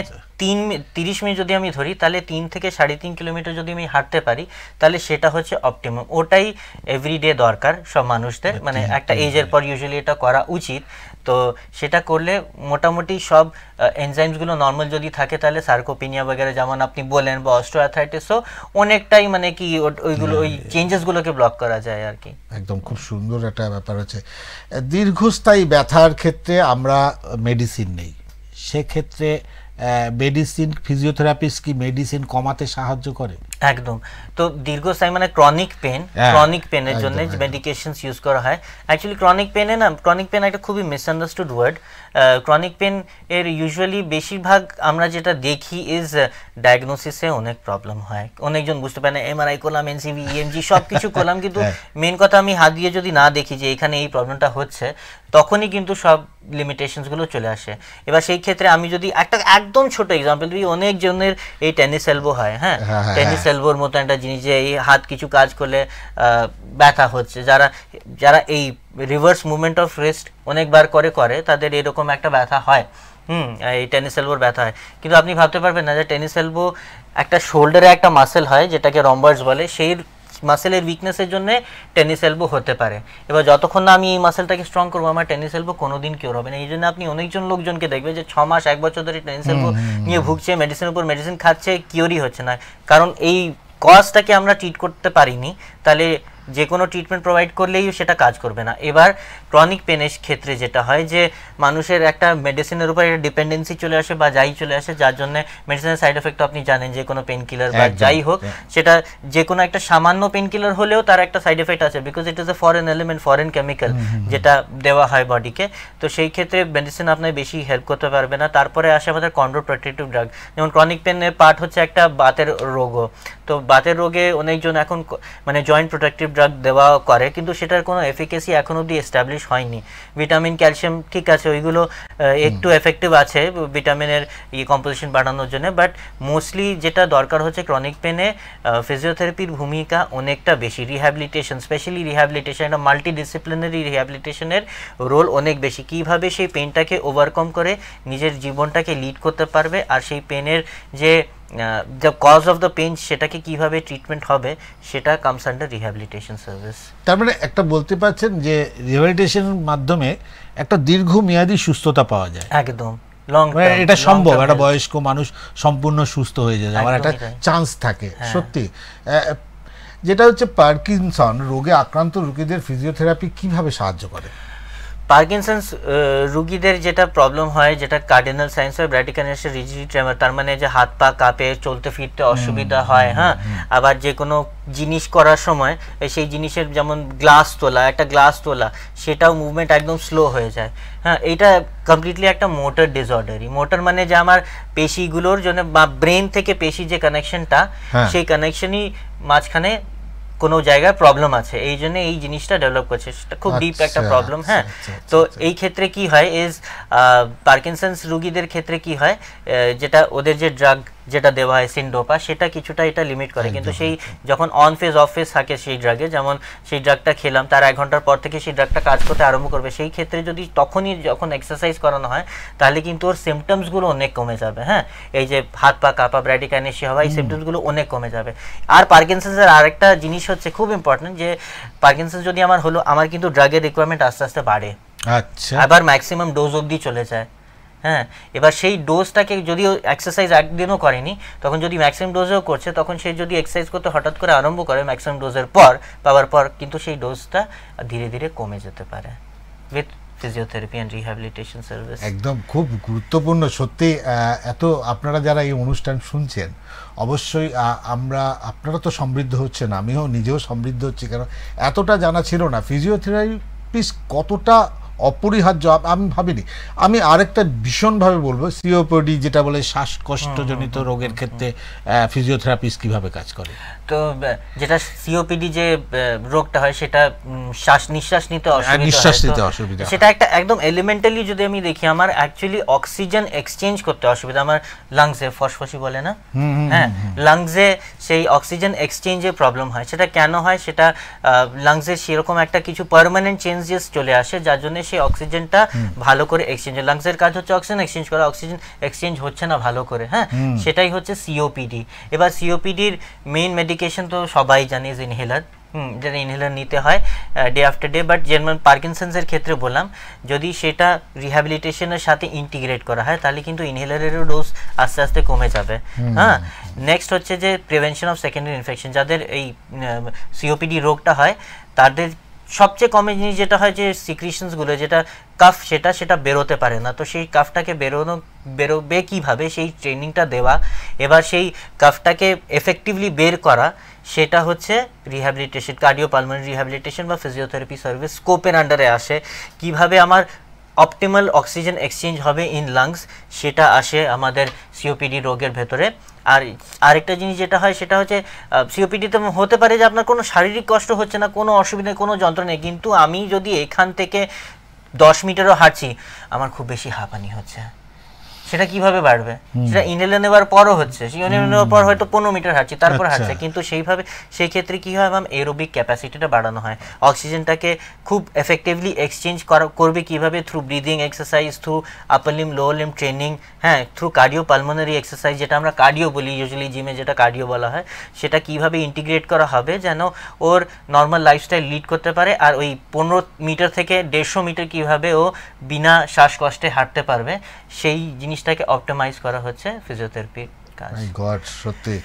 30 মিনিট যদি আমি ধরি, তাহলে 3 থেকে 3.5 কিলোমিটার যদি আমি হাঁটতে পারি, তাহলে সেটা হচ্ছে অপটিমাম। ওটাই এভরিডে দরকার সব মানুষদের, মানে একটা এজের পর ইউজুয়ালি এটা করা উচিত। তো সেটা করলে মোটামুটি সব এনজাইমসগুলো নর্মাল যদি থাকে তাহলে সার্কোপিনিয়া বগেরা যেমন আপনি বলেন বা অস্টিওআর্থ্রাইটিসও অনেকটাই মানে কি ওইগুলো ওই চেঞ্জেসগুলোকে ব্লক করা যায় আর কি। একদম খুব সুন্দর একটা ব্যাপার হচ্ছে। দীর্ঘস্থায়ী ব্যথার ক্ষেত্রে আমরা মেডিসিন নেই, সেক্ষেত্রে মেডিসিন ফিজিওথেরাপিস্ট কি মেডিসিন কমাতে সাহায্য করে? একদম। তো দীর্ঘস্থায়ী মানে ক্রনিক পেনের জন্য যে মেডিকেশনস ইউজ করা হয়, অ্যাকচুয়ালি ক্রনিক পেন একটা খুবই মিসআন্ডারস্টুড ওয়ার্ড। ক্রনিক পেন এর ইউজুয়ালি বেশিরভাগ আমরা যেটা দেখি ইজ ডায়াগনোসিসে অনেক প্রবলেম হয়, অনেকজন বুঝতে পারে না, এমআরআই করলাম, এনসিভি, ইএমজি সব কিছু করলাম, কিন্তু মেন কথা আমি হাত দিয়ে যদি না দেখি যে এখানে এই প্রবলেমটা হচ্ছে, তখনই কিন্তু সব লিমিটেশনসগুলো চলে আসে। এবার সেই ক্ষেত্রে আমি যদি একটা একদম ছোট এক্সাম্পল দিই, অনেক জনের এই টেনিস এলবো হয়, হ্যাঁ টেনিস এলবোর মতো একটা জিনিস যে এই হাত কিছু কাজ করলে ব্যথা হচ্ছে, যারা এই রিভার্স মুভমেন্ট অফ রিস্ট অনেকবার করে তাদের এরকম একটা ব্যথা হয়, এই টেনিস এলবোর ব্যথা হয়। কিন্তু আপনি ভাবতে পারবেন না যে টেনিস এলবো একটা শোল্ডারে একটা মাসেল হয় যেটাকে রম্বার্স বলে, সেই মাসেলের উইকনেসের জন্য টেনিস এলবো হতে পারে। এবার যতক্ষণ না আমি এই মাসেলটাকে স্ট্রং করবো, আমার টেনিস এলবো কোনোদিন কিওর হবে না। এই জন্য আপনি অনেকজন লোকজনকে দেখবে যে 6 মাস 1 বছর ধরে টেনিস এলবো নিয়ে ভুগছে, মেডিসিনের উপর মেডিসিন খাচ্ছে, কিওরই হচ্ছে না, কারণ এই কজটাকে আমরা ট্রিট করতে পারিনি। তাহলে যে কোনো ট্রিটমেন্ট প্রোভাইড করলেই সেটা কাজ করবে না। এবার ক্রনিক পেনের ক্ষেত্রে যেটা হয় যে মানুষের একটা মেডিসিনের উপর একটা ডিপেন্ডেন্সি চলে আসে বা যাই চলে আসে, যার জন্য মেডিসিনের সাইড এফেক্ট আপনি জানেন, যে কোনো পেন কিলার বা যাই হোক, সেটা যে কোনো একটা সামান্য পেন কিলার হলেও তার একটা সাইড এফেক্ট আছে, because it is A foreign element, foreign chemical যেটা দেওয়া হয় বডিকে। তো সেই ক্ষেত্রে মেডিসিন আপনার বেশি হেল্প করতে পারবে না। তারপরে আসে আমাদের কন্ট্রোপ্রোটেক্টিভ ড্রাগ, যেমন ক্রনিক পেনের পার্ট হচ্ছে একটা বাতের রোগও। তো বাতের রোগে অনেকজন এখন মানে জয়েন্ট প্রোটেক্টিভ ড্রাগ দেওয়া করে, কিন্তু সেটার কোনো এফিকেসি এখন অবধি এস্টাবলিশ হয়নি। ভিটামিন, ক্যালসিয়াম ঠিক আছে, ওইগুলো একটু এফেক্টিভ আছে ভিটামিনের কম্পোজিশন বাড়ানোর জন্য, বাট মোস্টলি যেটা দরকার হচ্ছে ক্রনিক পেনে ফিজিওথেরাপির ভূমিকা অনেকটা বেশি, রিহ্যাবিলিটেশন, স্পেশালি রিহ্যাবিলিটেশন, একটা মাল্টিডিসিপ্লিনারি রিহ্যাবিলিটেশনের রোল অনেক বেশি। কীভাবে সেই পেনটাকে ওভারকাম করে নিজের জীবনটাকে লিড করতে পারবে, আর সেই পেনের যে কজ অফ দ্য পেন সেটাকে কিভাবে ট্রিটমেন্ট হবে, সেটা কামস আন্ডার রিহ্যাবিলিটেশন সার্ভিস। তার মানে একটা বলতে পারছেন যে রিহ্যাবিলিটেশনের মাধ্যমে একটা দীর্ঘমেয়াদী সুস্থতা পাওয়া যায়। একদম লং, এটা সম্ভব, একটা বয়স্ক মানুষ সম্পূর্ণ সুস্থ হয়ে যায়, আমার একটা চান্স থাকে। সত্যি যেটা হচ্ছে পার্কিনসন রোগে আক্রান্ত রোগীদের ফিজিওথেরাপি কিভাবে সাহায্য করে? পার্কিনসন্স রোগীদের যেটা প্রবলেম হয়, যেটা কার্ডিনাল সাইন্স হয় ব্র্যাডিকাইনেসিস রিজিড ট্রেমার, তার মানে যে হাত পা কাঁপে, চলতে ফিরতে অসুবিধা হয়, হ্যাঁ, আবার যে কোনো জিনিস করার সময় সেই জিনিসের যেমন একটা গ্লাস তোলা সেটাও মুভমেন্ট একদম স্লো হয়ে যায়, হ্যাঁ, এইটা কমপ্লিটলি একটা মোটর ডিসঅর্ডারই। মোটর মানে যে আমার পেশিগুলোর জন্য বা ব্রেন থেকে পেশি যে কানেকশনটা, সেই কানেকশনই মাঝখানে কোনো জায়গায় প্রবলেম আছে, এই জন্য এই জিনিসটা ডেভেলপ করছে, সেটা খুব ডিপ একটা প্রবলেম। হ্যাঁ, তো এই ক্ষেত্রে কি হয় ইজ পার্কিনসন্স রোগীদের ক্ষেত্রে কি হয়, যেটা ওদের যে ড্রাগ যেটা দেওয়া হয় সিনডোপা, সেটা কিছুটা এটা লিমিট করে, কিন্তু সেই যখন অন ফেজ অফ ফেজ থাকে সেই ড্রাগে, যেমন সেই ড্রাগটা খেলাম তার 1 ঘন্টার পর থেকে সেই ড্রাগটা কাজ করতে আরম্ভ করবে, সেই ক্ষেত্রে যদি তখনই যখন এক্সারসাইজ করানো হয় তাহলে কিন্তু ওর সিমটমসগুলো অনেক কমে যাবে। হ্যাঁ, এই যে হাত পা কাঁপা, ব্র্যাডিকাইনেসিয়া হওয়া, এই সিমটমসগুলো অনেক কমে যাবে। আর পার্কিনসন্সের আরেকটা জিনিস হচ্ছে খুব ইম্পর্টেন্ট, যে পার্কিনসন্স যদি আমার হলো, আমার কিন্তু ড্রাগের রিকোয়ারমেন্ট আস্তে আস্তে বাড়ে, আচ্ছা, আবার ম্যাক্সিমাম ডোজ অবধি চলে যায়। হ্যাঁ, এবার সেই ডোজটাকে যদিও এক্সারসাইজ একদিনও করেনি, তখন যদি ম্যাক্সিমাম ডোজেও করছে, তখন সে যদি এক্সারসাইজ করতে হঠাৎ করে আরম্ভ করে ম্যাক্সিমাম ডোজের পাওয়ার পর কিন্তু সেই ডোজটা ধীরে ধীরে কমে যেতে পারে with physiotherapy and rehabilitation service. একদম খুব গুরুত্বপূর্ণ সত্যি। এত আপনারা যারা এই অনুষ্ঠান শুনছেন, অবশ্যই আপনারা তো সমৃদ্ধ হচ্ছেন, আমিও নিজেও সমৃদ্ধ হচ্ছি, কারণ এতটা জানা ছিল না ফিজিওথেরাপিস্ট কতটা অপরিহার্য আমি ভাবিনি। আমি আরেকটা ভীষণভাবে বলবো, সিওপিডি যেটা বলে শ্বাসকষ্টজনিত রোগের ক্ষেত্রে ফিজিওথেরাপিস্ট কিভাবে কাজ করে? তো যেটা সিওপিডি যে রোগটা হয়, সেটা নিঃশ্বাস নিতে অসুবিধা, সেটা একটা একদম এলিমেন্টালি যদি আমি দেখি, আমার অ্যাকচুয়ালি অক্সিজেন এক্সচেঞ্জ করতে অসুবিধা, আমার লাংসে ফসফসি বলে না, হ্যাঁ, লাংসে সেই অক্সিজেন এক্সচেঞ্জে প্রবলেম হয়। সেটা কেন হয়, সেটা লাংসে সেরকম একটা কিছু পার্মানেন্ট চেঞ্জেস চলে আসে, যার জন্য সেই অক্সিজেনটা ভালো করে এক্সচেঞ্জ, লাংসের কাজ হচ্ছে অক্সিজেন এক্সচেঞ্জ করা, অক্সিজেন এক্সচেঞ্জ হচ্ছে না ভালো করে, হ্যাঁ, সেটাই হচ্ছে সিওপিডি। এবার সিওপিডির মেইন মেডিকেশন তো সবাই জানে, ইনহেলার, যেটা ইনহেলার নিতে হয় ডে আফটার ডে। বাট যেমন পার্কিনসন্সের ক্ষেত্রে বললাম, যদি সেটা রিহ্যাবিলিটেশনের সাথে ইন্টিগ্রেট করা হয় তাহলে কিন্তু ইনহেলারেরও ডোজ আস্তে আস্তে কমে যাবে। হ্যাঁ, নেক্সট হচ্ছে যে প্রিভেনশন অফ সেকেন্ডারি ইনফেকশন। যাদের এই সিওপিডি রোগটা হয় তাদের সবচেয়ে কমন জিনিস যেটা হয় যে সিক্রিশনসগুলো, যেটা কাফ সেটা বেরোতে পারে না। তো সেই কাফটাকে বেরোবে কীভাবে, সেই ট্রেনিংটা দেওয়া, এবার সেই কাফটাকে এফেক্টিভলি বের করা, সেটা হচ্ছে রিহ্যাবিলিটেশন, কার্ডিওপালমোনারি রিহ্যাবিলিটেশন বা ফিজিওথেরাপি সার্ভিস স্কোপের আন্ডারে আসে। কিভাবে আমার অপটিমাল অক্সিজেন এক্সচেঞ্জ হবে ইন লাংস, সেটা আসে আমাদের সিওপিডি রোগের ভেতরে। আর আরেকটা জিনিস যেটা হয় সেটা হচ্ছে সিওপিডিতে হতে পারে যে আপনার কোনো শারীরিক কষ্ট হচ্ছে না, কোনো অসুবিধা, কোনো যন্ত্রণা নেই, কিন্তু আমি যদি এখান থেকে 10 মিটারও হাঁটছি আমার খুব বেশি হাঁপানি হচ্ছে, সেটা কিভাবে বাড়বে? সেটা ইনহেলার নেওয়ার পরও হচ্ছে, ইনহেলার নেওয়ার পর হয়তো 15 মিটার হাঁটছি, তারপর হাঁটছে, কিন্তু সেইভাবে সেই ক্ষেত্রে কী হয় ম্যাম, এরোবিক ক্যাপাসিটিটা বাড়ানো হয়। অক্সিজেনটাকে খুব এফেক্টিভলি এক্সচেঞ্জ করবে কীভাবে? থ্রু ব্রিদিং এক্সারসাইজ, থ্রু আপার লিম লোয়ার লিম ট্রেনিং, হ্যাঁ, থ্রু কার্ডিও পালমোনারি এক্সারসাইজ, যেটা আমরা কার্ডিও বলি ইউজুয়ালি জিমে, যেটা কার্ডিও বলা হয়, সেটা কীভাবে ইন্টিগ্রেট করা হবে যেন ওর নর্মাল লাইফস্টাইল লিড করতে পারে। আর ওই 15 মিটার থেকে 150 মিটার কীভাবে ও বিনা শ্বাসকষ্টে হাঁটতে পারবে, সেই জিনিসটাকে অপটিমাইজ করা হচ্ছে ফিজিওথেরাপির কাজ। গড, সত্যি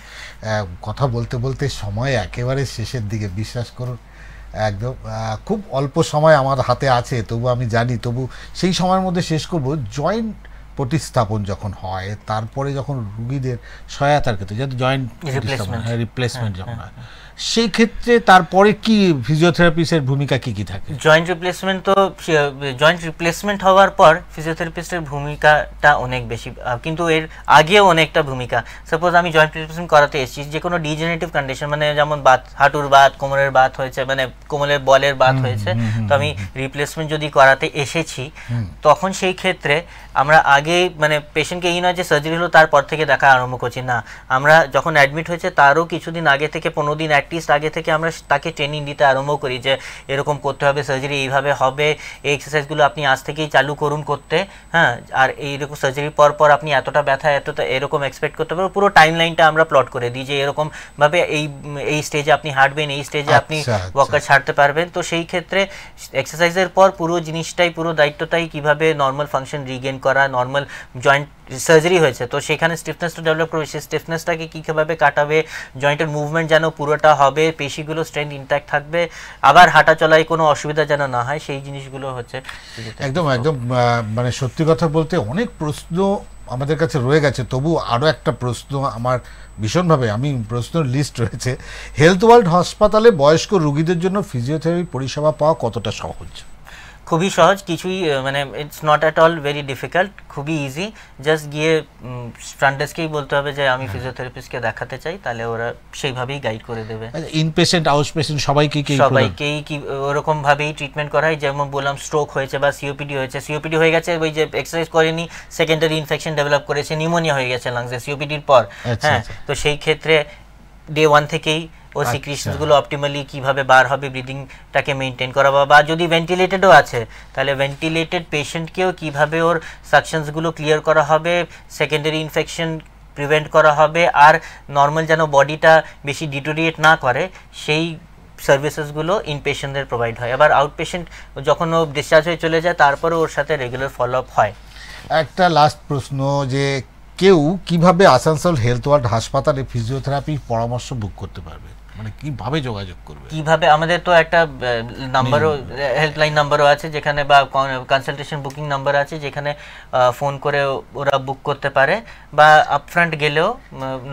কথা বলতে বলতে সময় একেবারে শেষের দিকে, বিশ্বাস করুন। একদম খুব অল্প সময় আমার হাতে আছে, তবু আমি জানি, তবু সেই সময়ের মধ্যে শেষ করব। জয়েন্ট প্রতিস্থাপন যখন হয়, তারপরে যখন রুগীদের সহায়তার ক্ষেত্রে, যেহেতু জয়েন্ট রিপ্লেসমেন্ট যখন হয়, সেই ক্ষেত্রে তারপরে কি ফিজিওথেরাপিস্টের ভূমিকা কি কি থাকে? জয়েন্ট রিপ্লেসমেন্ট, তো জয়েন্ট রিপ্লেসমেন্ট হওয়ার পর ফিজিওথেরাপিস্টের ভূমিকাটা অনেক বেশি, কিন্তু এর আগেও অনেকটা ভূমিকা। সাপোজ আমি জয়েন্ট রিপ্লেসমেন্ট করাতে এসেছি, যে কোনো ডিজেনারেটিভ কন্ডিশন, মানে যেমন হাঁটুর বাত, কোমরের বাত হয়েছে, মানে কোমরের বলের বাত হয়েছে, তো আমি রিপ্লেসমেন্ট যদি করাতে এসেছি, তখন সেই ক্ষেত্রে আমরা আগে, মানে পেশেন্টকে এই নয় যে সার্জারি হলো তারপর থেকে দেখা আরম্ভ করছি না, আমরা যখন অ্যাডমিট হয়েছে তারও কিছুদিন আগে থেকে, 15 দিন অ্যাটলিস্ট আগে থেকে আমরা তাকে ট্রেনিং দিতে আরম্ভ করি যে এরকম করতে হবে, সার্জারি এইভাবে হবে, এই এক্সারসাইজগুলো আপনি আজ থেকেই চালু করুন করতে, হ্যাঁ, আর এইরকম সার্জারির পর আপনি এতটা ব্যথা, এতটা এরকম এক্সপেক্ট করতে পারবেন। পুরো টাইম লাইনটা আমরা প্লট করে দিই যে এরকমভাবে এই স্টেজে আপনি হাঁটবেন, এই স্টেজে আপনি ওয়াকার ছাড়তে পারবেন। তো সেই ক্ষেত্রে এক্সারসাইজের পর পুরো জিনিসটাই, পুরো দায়িত্বটাই কীভাবে নর্মাল ফাংশন রিগেন করা, নর্মাল জয়েন্ট সার্জারি হয়েছে তো সেখানে স্টিফনেসটা ডেভেলপ করবে, সেই স্টিফনেসটাকে কীভাবে কাটাবে, জয়েন্টের মুভমেন্ট যেন পুরোটা হবে, পেশিগুলো স্ট্রেংথ ইনট্যাক্ট থাকবে, আবার হাঁটা চলায় কোনো অসুবিধা যেন না হয়, সেই জিনিসগুলো হচ্ছে একদম। মানে সত্যি কথা বলতে অনেক প্রশ্ন আমাদের কাছে রয়ে গেছে, তবু আরও একটা প্রশ্ন আমার ভীষণভাবে, আমি প্রশ্নের লিস্ট রয়েছে। হেলথ ওয়ার্ল্ড হাসপাতালে বয়স্ক রোগীদের জন্য ফিজিওথেরাপি পরিষেবা পাওয়া কতটা সহজ? খুবই সহজ, কিছুই মানে it's not at all very difficult, খুবই ইজি। জাস্ট গিয়ে ফ্রন্ট ডেস্কেই বলতে হবে যে আমি ফিজিওথেরাপিস্টকে দেখাতে চাই, তাহলে ওরা সেইভাবেই গাইড করে দেবে। ইনপেশেন্ট আউটপেশেন্ট সবাইকেই কি ওরকমভাবেই ট্রিটমেন্ট করা হয়। যেমন বললাম স্ট্রোক হয়েছে বা সিওপিডি হয়েছে, সিওপিডি হয়ে গেছে, ওই যে এক্সারসাইজ করেনি, সেকেন্ডারি ইনফেকশন ডেভেলপ করেছে, নিউমোনিয়া হয়ে গেছে লাংসে সিওপিডির পর, হ্যাঁ, তো সেই ক্ষেত্রে ডে 1 থেকেই ও সিক্রিশনসগুলো অপটিমালি কীভাবে বার হবে, ব্রিদিংটাকে মেনটেন করা, বা যদি ভেন্টিলেটেডও আছে তাহলে ভেন্টিলেটেড পেশেন্টকেও কীভাবে ওর সাকশনসগুলো ক্লিয়ার করা হবে, সেকেন্ডারি ইনফেকশন প্রিভেন্ট করা হবে, আর নর্মাল যেন বডিটা বেশি ডিটোরিয়েট না করে, সেই সার্ভিসেসগুলো ইনপেশেন্টদের প্রোভাইড হয়। আবার আউটপেশেন্ট যখন ও ডিসচার্জ হয়ে চলে যায় তারপরে ওর সাথে রেগুলার ফলো আপ হয়। একটা লাস্ট প্রশ্ন, যে কেউ কিভাবে আসানসোল হেলথ ওয়ার্ল্ড হাসপাতালে ফিজিওথেরাপি পরামর্শ বুক করতে পারবে, মানে কিভাবে যোগাযোগ করবে? কিভাবে, আমাদের তো একটা নাম্বারও, হেল্পলাইন নাম্বারও আছে যেখানে, বা কনসালটেশন বুকিং নাম্বার আছে যেখানে ফোন করে ওরা বুক করতে পারে, বা আপফ্রন্ট গেলেও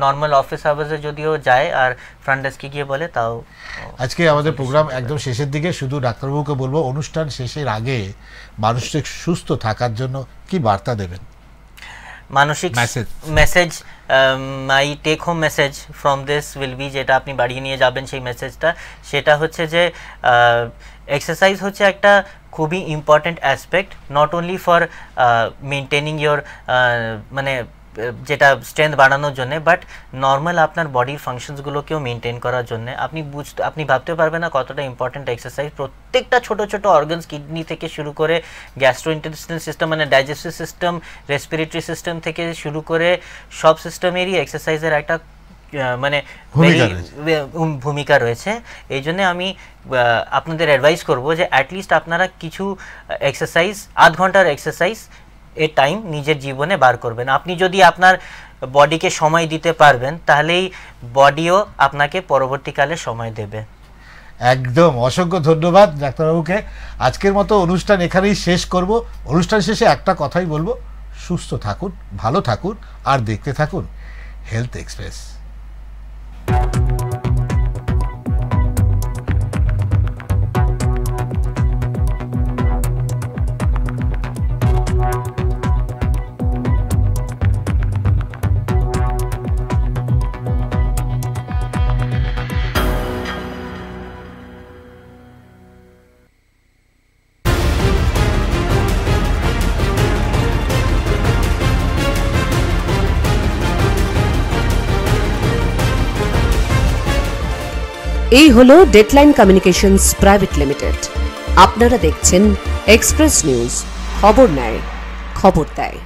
নর্মাল অফিস আওয়ার্সে যদিও যায় আর ফ্রন্ট ডেস্কে গিয়ে বলে তাও। আজকে আমাদের প্রোগ্রাম একদম শেষের দিকে, শুধু ডাক্তারবাবুকে বলবো অনুষ্ঠান শেষের আগে মানুষকে সুস্থ থাকার জন্য কি বার্তা দেবেন? মানসিক message, my take home message from this will be, যেটা আপনি বাড়িয়ে নিয়ে যাবেন সেই মেসেজটা, সেটা হচ্ছে যে এক্সারসাইজ হচ্ছে একটা খুবই important aspect, not only for maintaining your মানে যেটা স্ট্রেংথ বাড়ানোর জন্য, বাট নর্মাল আপনার বডির ফাংশনসগুলোকেও মেনটেন করার জন্য। আপনি ভাবতে পারবেন না কতটা ইম্পর্টেন্ট এক্সারসাইজ। প্রত্যেকটা ছোট ছোট অর্গানস, কিডনি থেকে শুরু করে গ্যাস্ট্রোইন্টেস্টাইনাল সিস্টেম মানে ডাইজেস্টিভ সিস্টেম, রেসপিরেটরি সিস্টেম থেকে শুরু করে সব সিস্টেমেরই এক্সারসাইজের একটা মানে ভূমিকা রয়েছে। এই জন্য আমি আপনাদের অ্যাডভাইস করব যে অ্যাটলিস্ট আপনারা কিছু এক্সারসাইজ, 8 ঘন্টার এক্সারসাইজ এর টাইম নিজের জীবনে বার করবেন। আপনি যদি আপনার বডিকে সময় দিতে পারবেন তাহলেই বডিও আপনাকে পরবর্তীকালে সময় দেবে। একদম, অসংখ্য ধন্যবাদ ডাক্তারবাবুকে। আজকের মতো অনুষ্ঠান এখানেই শেষ করব। অনুষ্ঠান শেষে একটা কথাই বলবো, সুস্থ থাকুন, ভালো থাকুন, আর দেখতে থাকুন হেলথ এক্সপ্রেস। এই হলো ডেডলাইন কমিউনিকেশনস প্রাইভেট লিমিটেড। আপনারা দেখছেন এক্সপ্রেস নিউজ, খবর নেয়, খবর দেয়।